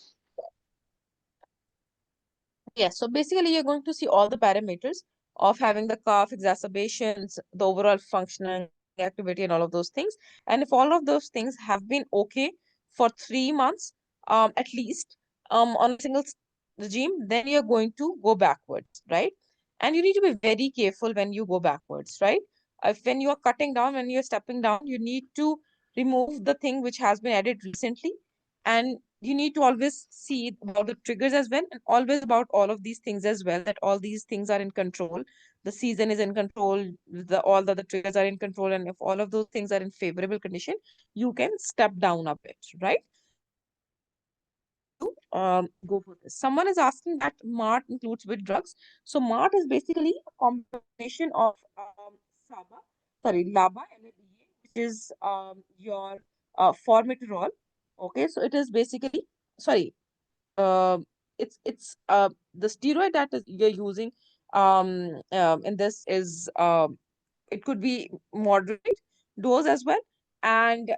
Yes, so basically you're going to see all the parameters of having the cough, exacerbations, the overall functioning, activity, and all of those things. And if all of those things have been okay for 3 months, at least, on a single regime, then you're going to go backwards, right? And you need to be very careful when you go backwards, right? If when you are cutting down, when you're stepping down, you need to remove the thing which has been added recently, and you need to always see about the triggers as well, and always about all of these things as well, that all these things are in control, the season is in control, all the other triggers are in control, and if all of those things are in favorable condition, you can step down a bit, right? Go for this. Someone is asking that MART includes which drugs. So MART is basically a combination of SABA, sorry, LABA, LABA, which is your formoterol. Okay, so it is basically, sorry, uh, it's the steroid that is you're using in this is it could be moderate dose as well, and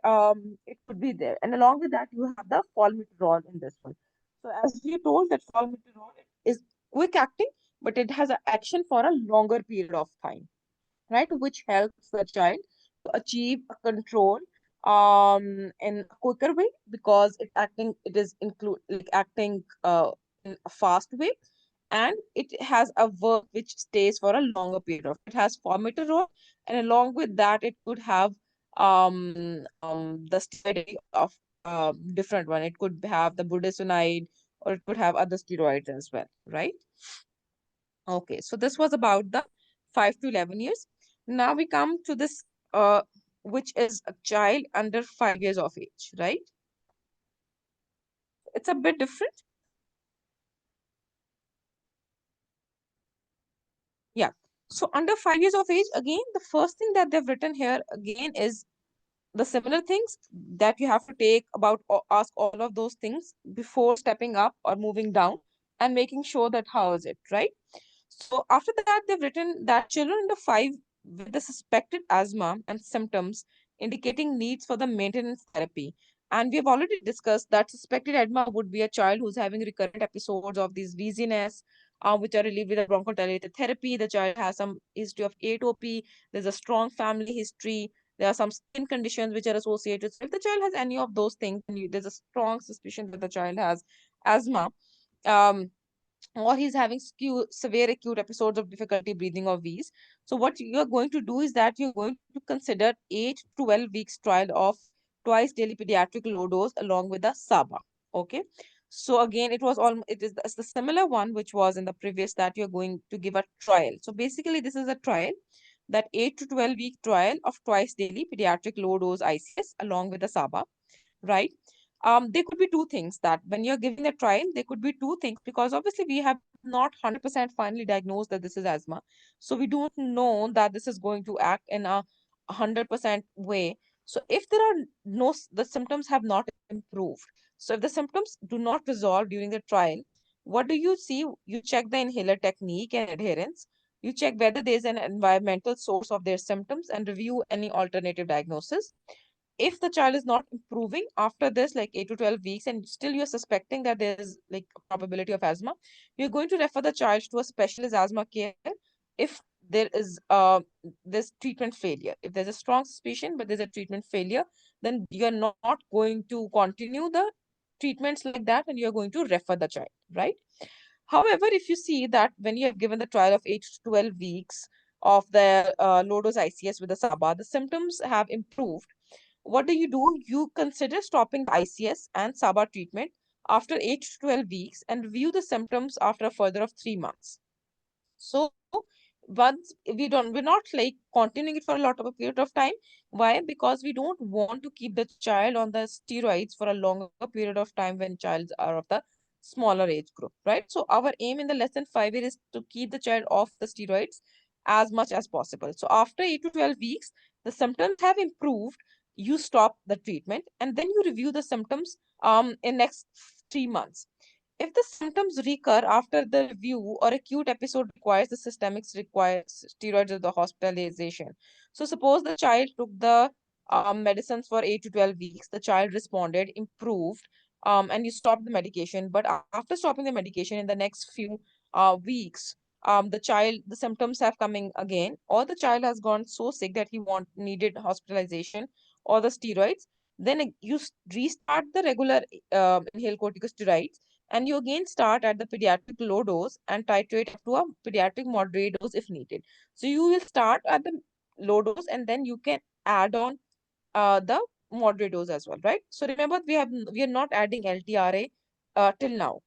it could be there, and along with that you have the formoterol in this one. So as you told that formoterol is quick acting, but it has an action for a longer period of time, right, which helps the child to achieve a control in a quicker way, because it is include like acting in a fast way, and it has a verb which stays for a longer period of. It has formative role, and along with that, it could have the steroid of different one. It could have the budesonide, or it could have other steroids as well, right? Okay, so this was about the 5 to 11 years. Now we come to this, which is a child under 5 years of age, right? It's a bit different. Yeah. So under 5 years of age, again, the first thing that they've written here again is the similar things that you have to take about or ask all of those things before stepping up or moving down and making sure that how is it, right? So after that, they've written that children under 5 with the suspected asthma and symptoms indicating needs for the maintenance therapy. And we have already discussed that suspected asthma would be a child who's having recurrent episodes of these wheeziness, which are relieved with a bronchodilator therapy. The child has some history of atopy. There's a strong family history. There are some skin conditions which are associated. So if the child has any of those things, then there's a strong suspicion that the child has asthma. Or he's having severe acute episodes of difficulty breathing or wheeze. So what you're going to do is that you're going to consider 8 to 12 weeks trial of twice daily pediatric low dose along with the SABA. Okay. So again, it's the similar one which was in the previous, that you're going to give a trial. So basically, this is a trial, that 8 to 12 week trial of twice daily pediatric low dose ICS along with the SABA, right? There could be two things, that when you're giving the trial, there could be two things, because obviously we have not 100% finally diagnosed that this is asthma. So we don't know that this is going to act in a 100% way. So if there are the symptoms have not improved. So if the symptoms do not resolve during the trial, what do you see? You check the inhaler technique and adherence. You check whether there's an environmental source of their symptoms and review any alternative diagnosis. If the child is not improving after this, like 8 to 12 weeks, and still you're suspecting that there is like a probability of asthma, you're going to refer the child to a specialist asthma care. If there is this treatment failure, if there's a strong suspicion but there's a treatment failure, then you're not going to continue the treatments like that, and you're going to refer the child, right? However, if you see that when you have given the trial of 8 to 12 weeks of the low dose ICS with the SABA, the symptoms have improved. What do? You consider stopping the ICS and SABA treatment after 8 to 12 weeks and review the symptoms after a further of 3 months. So once we're not like continuing it for a lot of a period of time. Why? Because we don't want to keep the child on the steroids for a longer period of time when childs are of the smaller age group, right? So our aim in the less than 5 years is to keep the child off the steroids as much as possible. So after 8 to 12 weeks, the symptoms have improved, you stop the treatment, and then you review the symptoms in next 3 months. If the symptoms recur after the review or acute episode requires the systemics, requires steroids or the hospitalization. So suppose the child took the medicines for 8 to 12 weeks, the child responded, improved, and you stopped the medication. But after stopping the medication in the next few weeks, the symptoms have coming again, or the child has gone so sick that he needed hospitalization or the steroids, then you restart the regular inhaled corticosteroids, and you again start at the pediatric low dose and titrate up to a pediatric moderate dose if needed. So you will start at the low dose, and then you can add on the moderate dose as well, right? So remember, we are not adding LTRA till now.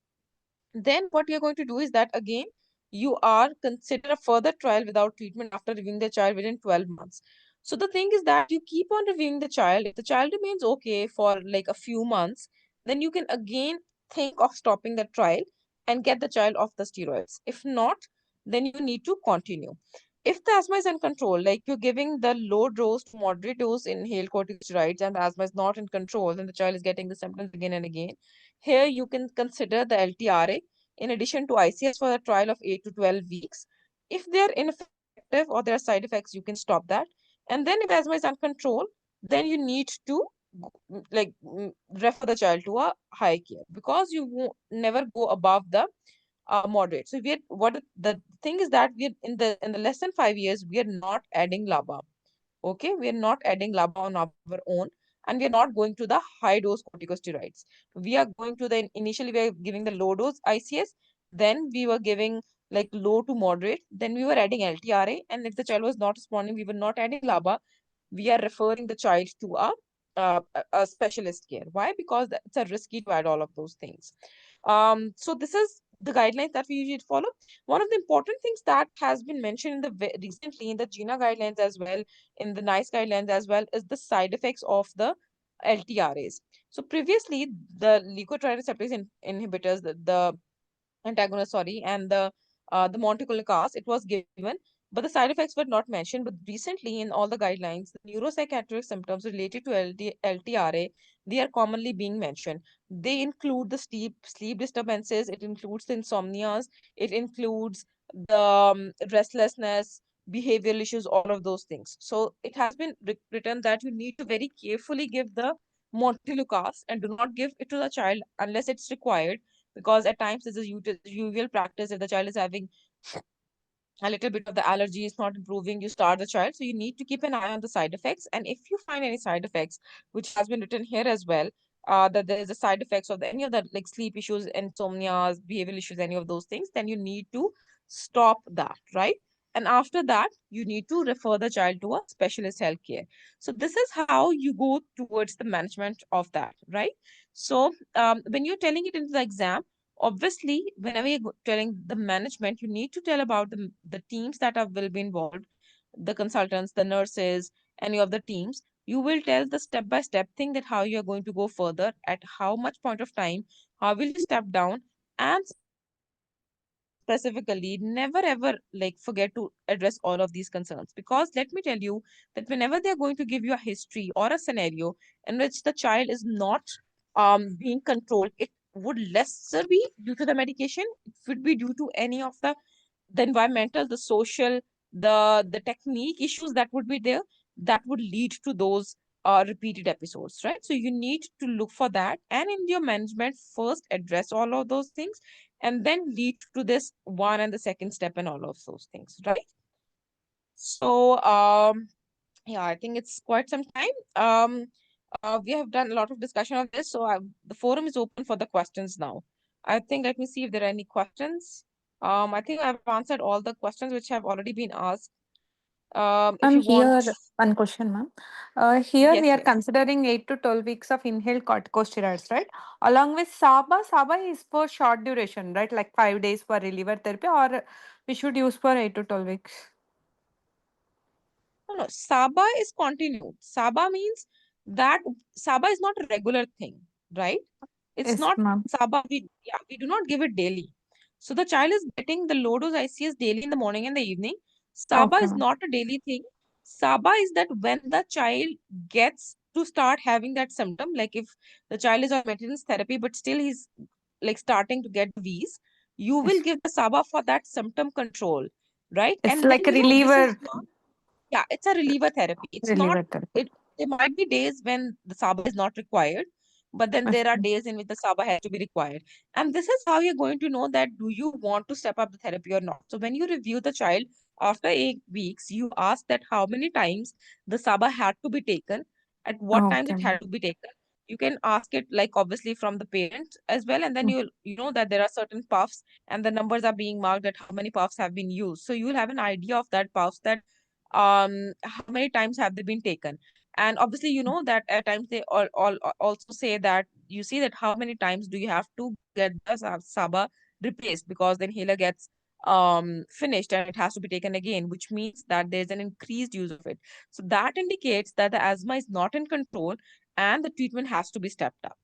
Then what you're going to do is that again, you are consider a further trial without treatment after reviewing the child within 12 months. So the thing is that you keep on reviewing the child. If the child remains okay for like a few months, then you can again think of stopping the trial and get the child off the steroids. If not, then you need to continue. If the asthma is uncontrolled, like you're giving the low dose to moderate dose inhaled corticosteroids and the asthma is not in control, then the child is getting the symptoms again and again. Here you can consider the LTRA in addition to ICS for a trial of 8 to 12 weeks. If they are ineffective or there are side effects, you can stop that. And then if asthma is uncontrolled, then you need to refer the child to a high care, because you won't never go above the moderate. So the thing is that we're in the less than 5 years, we are not adding LABA. Okay, we are not adding LABA on our own, and we are not going to the high dose corticosteroids. We are going to initially we are giving the low dose ICS, then we were giving like low to moderate, then we were adding LTRA, and if the child was not responding, we were not adding LABA. We are referring the child to a specialist care. Why? Because it's a risky to add all of those things. So this is the guidelines that we usually follow. One of the important things that has been mentioned in the recently in the GINA guidelines as well, in the NICE guidelines as well, is the side effects of the LTRAs. So previously, the leukotriene inhibitors, the antagonist, sorry, and the montelukast, it was given, but the side effects were not mentioned. But recently, in all the guidelines, the neuropsychiatric symptoms related to LTRA, they are commonly being mentioned. They include the sleep disturbances, it includes the insomnias, it includes the restlessness, behavioral issues, all of those things. So it has been written that you need to very carefully give the montelukast and do not give it to the child unless it's required, because at times this is usual practice. If the child is having a little bit of the allergy is not improving, you start the child. So you need to keep an eye on the side effects. And if you find any side effects, which has been written here as well, that there is a side effects of any of the like sleep issues, insomnias, behavioral issues, any of those things, then you need to stop that, right? And after that, you need to refer the child to a specialist healthcare. So this is how you go towards the management of that, right? So when you're telling it into the exam, obviously, whenever you're telling the management, you need to tell about the teams that will be involved, the consultants, the nurses, any of the teams. You will tell the step-by-step thing that how you're going to go further, at how much point of time, how will you step down, and specifically never ever like forget to address all of these concerns, because let me tell you that whenever they're going to give you a history or a scenario in which the child is not being controlled, it would lesser be due to the medication, it would be due to any of the environmental, the social, the technique issues that would be there, that would lead to those repeated episodes, right? So you need to look for that, and in your management first address all of those things, and then lead to this one and the second step and all of those things, right? So yeah, I think it's quite some time. We have done a lot of discussion of this, so the forum is open for the questions now. I think, let me see if there are any questions. I think I've answered all the questions which have already been asked. If you want, Here, one question, ma'am. Here yes, we are yes. considering 8 to 12 weeks of inhaled corticosteroids, right? Along with SABA. SABA is for short duration, right? Like 5 days for reliever therapy, or we should use for 8 to 12 weeks. No, SABA is continued. SABA means that SABA is not a regular thing, right? It's Yes, not ma'am. SABA. We do not give it daily. So the child is getting the low dose ICS daily in the morning and the evening. SABA Okay, is ma'am. not a daily thing. SABA is that when the child gets to start having that symptom, like if the child is on maintenance therapy, but still he's like starting to get V's, you will Yes. give the SABA for that symptom control, right? It's And then, like a this is reliever, not, yeah, it's a reliever therapy. It's not, reliever therapy. there might be days when the SABA is not required, but then Yes, there are ma'am. days in which the SABA has to be required. And this is how you're going to know that do you want to step up the therapy or not. So when you review the child after 8 weeks, you ask that how many times the SABA had to be taken, at what times Okay, it ma'am. had to be taken. You can ask it like obviously from the parents as well, and then you know that there are certain puffs and the numbers are being marked that how many puffs have been used. So you will have an idea of that puffs, that how many times have they been taken. And obviously you know that at times they all also say that you see that how many times do you have to get the SABA replaced, because the inhaler gets finished and it has to be taken again, which means that there's an increased use of it. So that indicates that the asthma is not in control and the treatment has to be stepped up.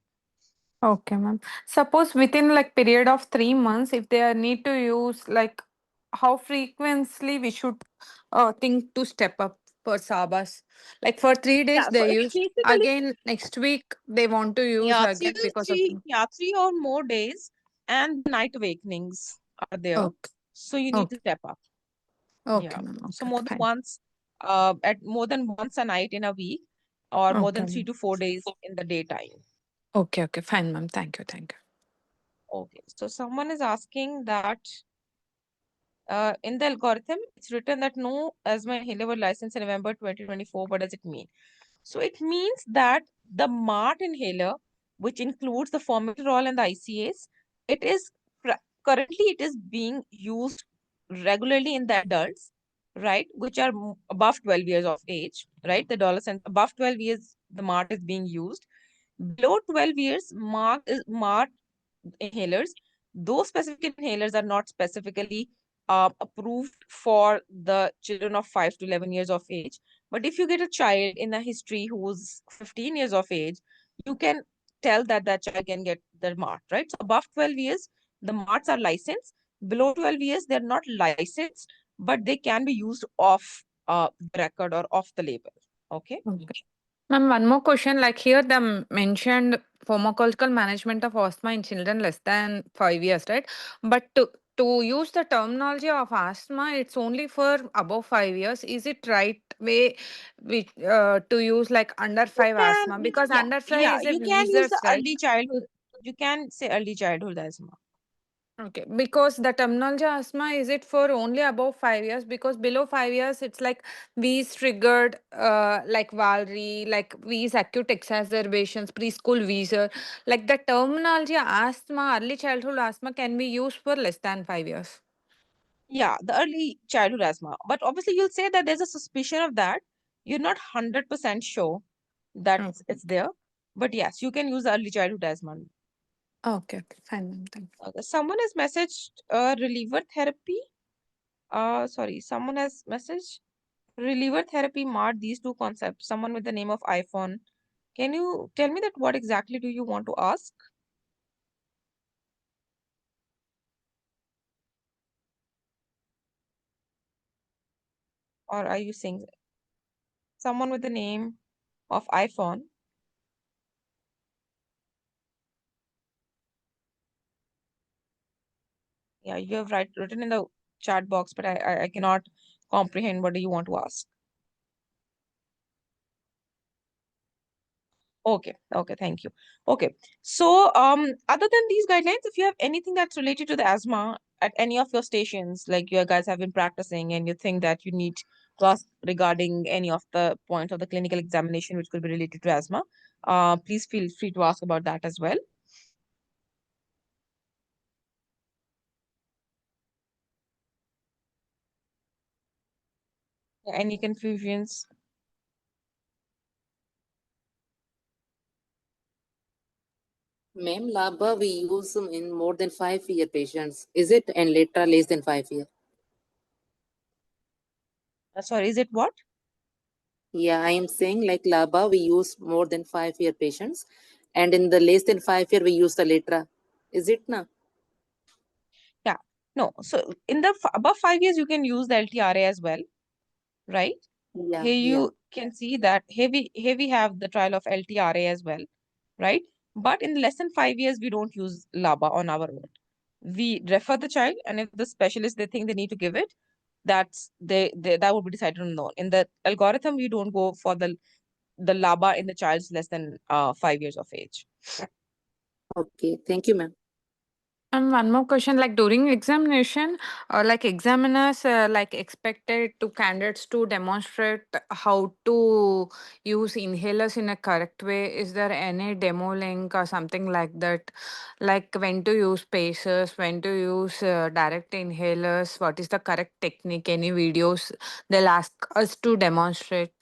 Okay, ma'am. Suppose within like period of 3 months, if they need to use, like, how frequently we should think to step up for Sabas? Like for 3 days Yeah, so they it's used, basically, again next week they want to use yeah, again because of the. 3 or more days, and night awakenings are there. Okay, So you need to okay, step up. okay, Yeah. ma'am. So Okay, more okay, than fine. once, at more than once a night in a week, or more Okay, than three ma'am. to 4 days in the daytime. Okay, okay, fine, ma'am. Thank you, thank you. Okay. So someone is asking that in the algorithm, it's written that no asthma inhaler were licensed in November 2024. What does it mean? So it means that the MART inhaler, which includes the formoterol and the ICAs, it is currently it is being used regularly in the adults, right, which are above 12 years of age, right? The adolescent above 12 years, the MART is being used. Below 12 years, MART inhalers. Those specific inhalers are not specifically approved for the children of 5 to 11 years of age. But if you get a child in a history who's 15 years of age, you can tell that that child can get the MART, right? So above 12 years, the MARTs are licensed. Below 12 years, they're not licensed, but they can be used off the record or off the label. Okay. Ma'am, one more question. Like here, the mentioned pharmacological management of asthma in children less than 5 years, right? But to use the terminology of asthma, it's only for above 5 years. Is it right way to use like under 5 asthma? Because Yeah, under 5 yeah, is a you can use wheezers, the right? early childhood. You can say early childhood asthma. Okay, because the terminology asthma, is it for only above 5 years? Because below 5 years, it's like wheeze triggered, like Valry, like wheeze acute exacerbations, preschool wheezer. Like the terminology asthma, early childhood asthma can be used for less than 5 years. Yeah, the early childhood asthma. But obviously, you'll say that there's a suspicion of that. You're not 100% sure that Okay, it's there. But yes, you can use the early childhood asthma. okay, fine, ma'am. Thank you. Someone has messaged reliever therapy. Sorry, someone has messaged reliever therapy marred these two concepts. Someone with the name of iPhone. Can you tell me that what exactly do you want to ask? Or are you saying someone with the name of iPhone? Yeah, you have written in the chat box, but I cannot comprehend what do you want to ask. Okay, okay, thank you. Okay, so other than these guidelines, if you have anything that's related to the asthma at any of your stations, like you guys have been practicing and you think that you need to ask regarding any of the points of the clinical examination which could be related to asthma, please feel free to ask about that as well. Any confusions? Ma'am, LABA we use in more than 5 year patients. Is it and later less than 5 year? Sorry, is it what? Yeah, I am saying like LABA we use more than 5 year patients, and in the less than 5 year we use the Letra. Is it na? Yeah, no. So in the above 5 years, you can use the LTRA as well, right? Yeah, Here yeah. you can see that here we have the trial of LTRA as well, right? But in less than 5 years, we don't use LABA on our own. We refer the child, and if the specialist they think they need to give it, that's that would be decided on their own. In the algorithm, we don't go for the LABA in the child's less than 5 years of age. Okay, thank you, ma'am. And one more question, like during examination, like examiners like expected to candidates to demonstrate how to use inhalers in a correct way. Is there any demo link or something like that? Like when to use pacers, when to use direct inhalers, what is the correct technique, any videos they'll ask us to demonstrate?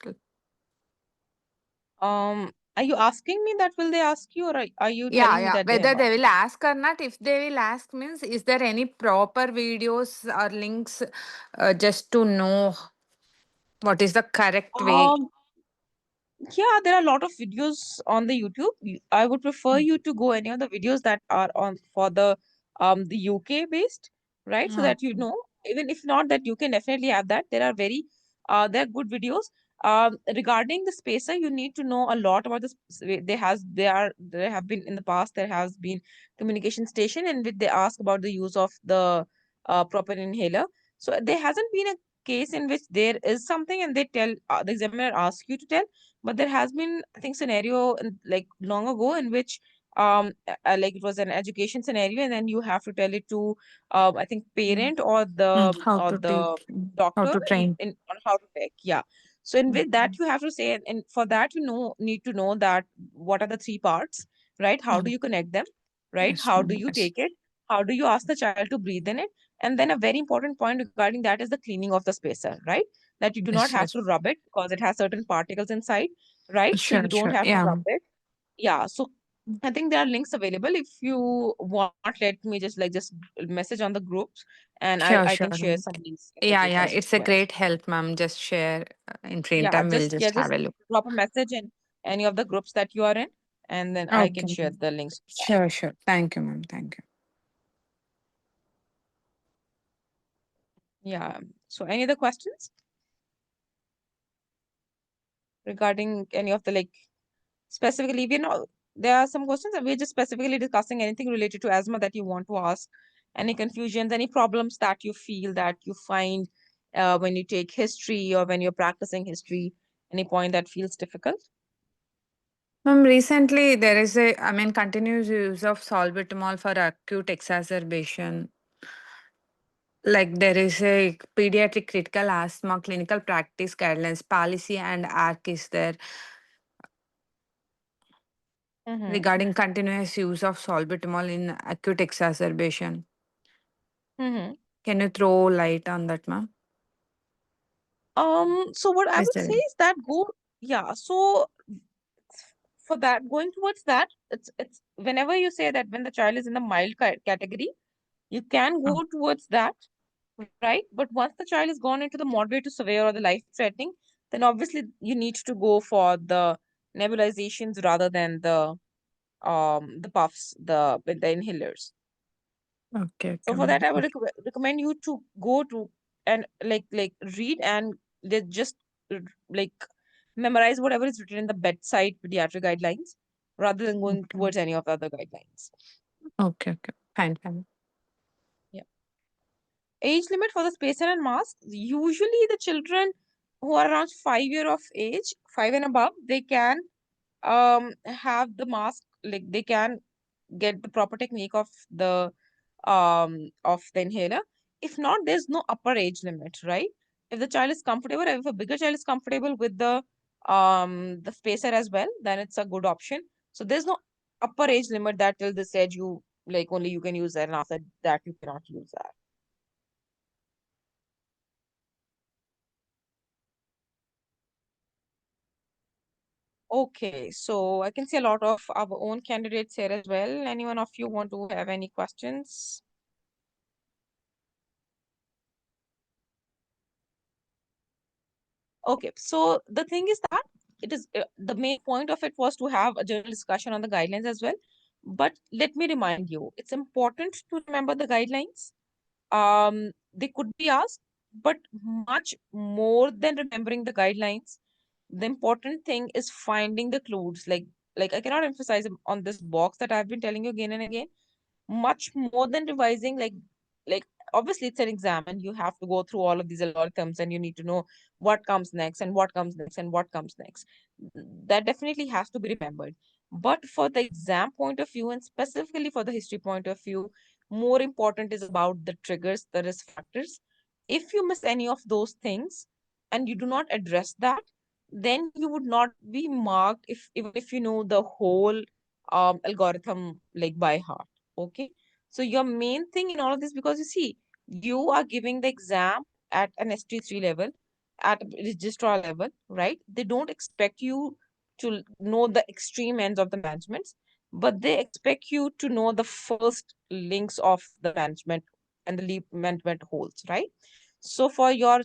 Are you asking me that will they ask you, or are you Yeah, telling me yeah. that they are Whether not? they will ask or not, if they will ask means, is there any proper videos or links just to know what is the correct way? Um, Yeah, there are a lot of videos on the YouTube. I would prefer Mm. you to go any of the videos that are on for the UK based, right? So that you Okay. know, even if not that, you can definitely have that. There are very there are good videos. Regarding the spacer, you need to know a lot about this. There have been in the past there has been communication station in which they ask about the use of the proper inhaler. So there hasn't been a case in which there is something and they tell the examiner asks you to tell, but there has been, I think, scenario like long ago in which like it was an education scenario, and then you have to tell it to I think Mm. parent or How to the teach, how doctor to in, train. in on how to take. Yeah. So in with that, you have to say, and for that, you need to know that what are the three parts, right? How do you connect them, right? Yes, How ma'am. do you Yes. take it? How do you ask the child to breathe in it? And then a very important point regarding that is the cleaning of the spacer, right? That you do not Yes, have yes. to rub it because it has certain particles inside, right? So Sure, you don't sure. have to Yeah. rub it. Yeah. So I think there are links available. If you want, let me just message on the groups, and Sure, I sure. can share some links in the Yeah, group yeah. as It's a well. great help, ma'am. Just share in free Yeah, time. We'll just just have a look. drop a message in any of the groups that you are in, and then I can Okay. share the links. Sure, sure. Thank you, ma'am. Thank you. Yeah. So any other questions regarding any of the specifically, there are some questions that we're just specifically discussing anything related to asthma that you want to ask, any confusions, any problems that you feel that you find when you take history or when you're practicing history, any point that feels difficult? Ma'am, recently there is continuous use of salbutamol for acute exacerbation. Like there is a pediatric critical asthma clinical practice guidelines policy and ARC is there regarding continuous use of salbutamol in acute exacerbation. Mm-hmm. Can you throw light on that, ma'am? So what I Is would there say any? is that so for that, going towards that, it's whenever you say that when the child is in the mild category, you can Oh, go towards that, right? But once the child has gone into the moderate to severe or the life-threatening, then obviously you need to go for the nebulizations rather than the puffs, the inhalers. okay, So okay, for ma'am. that, I would recommend you to go to and read and just like memorize whatever is written in the bedside pediatric guidelines rather than going Okay, towards any of the other guidelines. okay, okay. Fine, fine. Yeah. Age limit for the spacer and mask. Usually the children who are around 5 year of age, 5 and above, they can have the mask, like they can get the proper technique of the inhaler. If not, there's no upper age limit, right? If the child is comfortable, if a bigger child is comfortable with the spacer as well, then it's a good option. So there's no upper age limit that till this age you only you can use that, and after that you cannot use that. Okay, so I can see a lot of our own candidates here as well. Anyone of you want to have any questions? Okay, so the thing is that it is the main point of it was to have a general discussion on the guidelines as well. But let me remind you, it's important to remember the guidelines. They could be asked, but much more than remembering the guidelines, the important thing is finding the clues. Like I cannot emphasize on this box that I've been telling you again and again. Much more than revising, like obviously it's an exam and you have to go through all of these algorithms and you need to know what comes next and what comes next and what comes next. That definitely has to be remembered. But for the exam point of view and specifically for the history point of view, more important is about the triggers, the risk factors. If you miss any of those things and you do not address that, then you would not be marked if even if you know the whole algorithm like by heart. Okay, so your main thing in all of this, because you see, you are giving the exam at an ST3 level, at a registrar level, right? They don't expect you to know the extreme ends of the managements, but they expect you to know the first links of the management and the lead management holes, right? So for your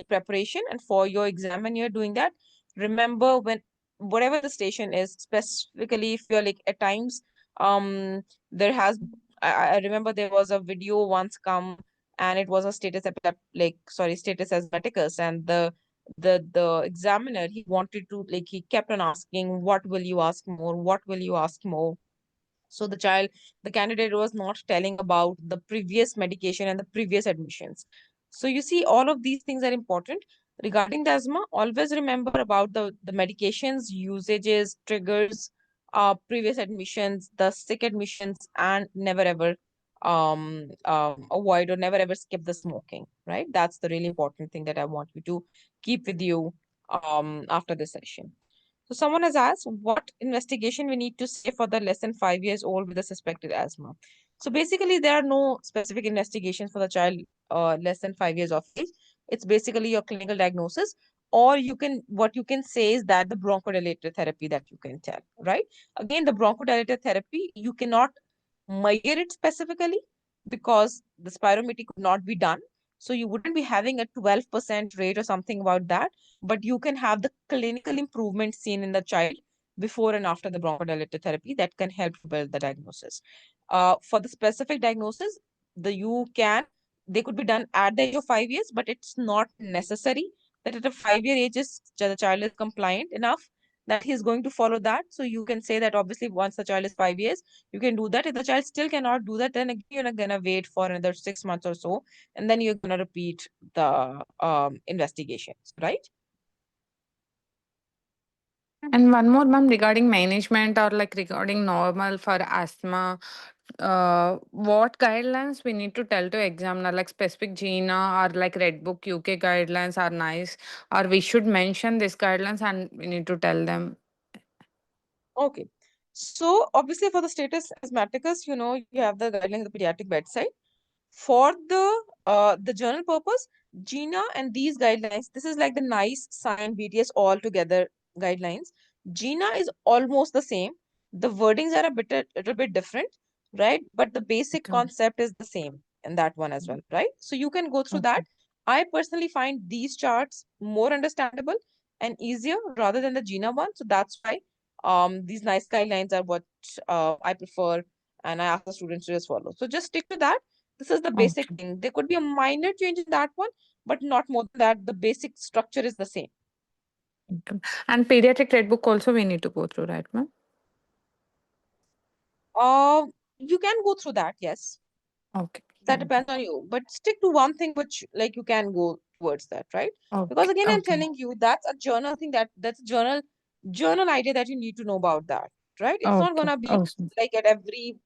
preparation and for your exam, when you're doing that, remember when whatever the station is, specifically if you're at times there has I remember there was a video once come and it was a status asthmaticus, and the examiner, he wanted to he kept on asking, what will you ask more, what will you ask more? So the candidate was not telling about the previous medication and the previous admissions. So you see, all of these things are important. Regarding the asthma, always remember about the medications, usages, triggers, previous admissions, the sick admissions, and never ever avoid or never ever skip the smoking, right? That's the really important thing that I want you to keep with you after this session. So someone has asked what investigation we need to say for the less than 5 years old with a suspected asthma. So basically, there are no specific investigations for the child less than 5 years of age. It's basically your clinical diagnosis, or what you can say is that the bronchodilator therapy that you can tell, right? Again, the bronchodilator therapy, you cannot measure it specifically because the spirometry could not be done. So you wouldn't be having a 12% rate or something about that, but you can have the clinical improvement seen in the child before and after the bronchodilator therapy that can help to build the diagnosis. For the specific diagnosis, they could be done at the age of 5 years, but it's not necessary that at a 5-year age the child is compliant enough that he's going to follow that. So you can say that obviously once the child is 5 years, you can do that. If the child still cannot do that, then again, you're gonna wait for another 6 months or so, and then you're gonna repeat the investigations, right? And one more, ma'am, regarding management or like regarding normal for asthma, what guidelines we need to tell to examiner, like specific GINA or like Red Book UK guidelines are nice, or we should mention these guidelines and we need to tell them. Okay. So obviously for the status asthmaticus, you have the guidelines of the pediatric bedside. For the journal purpose, GINA and these guidelines, this is like the NICE, SIGN, BTS all together guidelines. GINA is almost the same. The wordings are a little bit different, right? But the basic Okay. concept is the same in that one as well, right? So you can go through that. Okay. I personally find these charts more understandable and easier rather than the GINA one. So that's why these NICE guidelines are what I prefer, and I ask the students to just follow. So just stick to that. This is the basic Okay. thing. There could be a minor change in that one, but not more than that. The basic structure is the same. Okay. And pediatric Red Book also we need to go through, right, ma'am? You can go through that, yes. Okay. That Thank you. depends on you. But stick to one thing which like you can go towards that, right? Because Okay. again, I'm Okay. telling you, that's a journal thing that's a journal idea that you need to know about that, right? It's not Okay. gonna be Awesome. like at every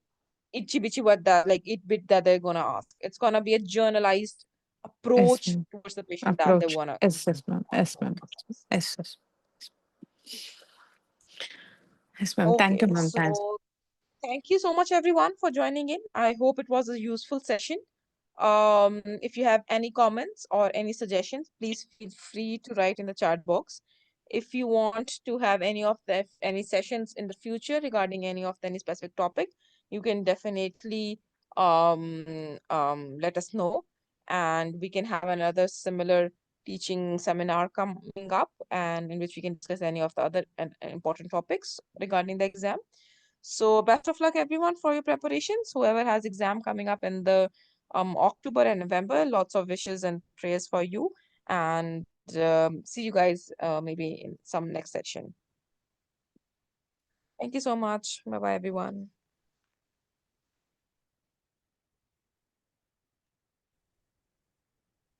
itchy bitchy what that like it bit that they're gonna ask. It's gonna be a journalized Yes, approach ma'am. towards the patient that they Approach. wanna. Yes, yes, ma'am. Yes, ma'am. Yes, yes. Yes, ma'am. Thank you, Okay, ma'am. Thanks. so thank you so much everyone for joining in. I hope it was a useful session. If you have any comments or any suggestions, please feel free to write in the chat box. If you want to have any sessions in the future regarding any specific topic, you can definitely let us know, and we can have another similar teaching seminar coming up, and in which we can discuss any of the other important topics regarding the exam. So best of luck everyone for your preparations. Whoever has exam coming up in the October and November, lots of wishes and prayers for you. And see you guys maybe in some next session. Thank you so much. Bye bye everyone.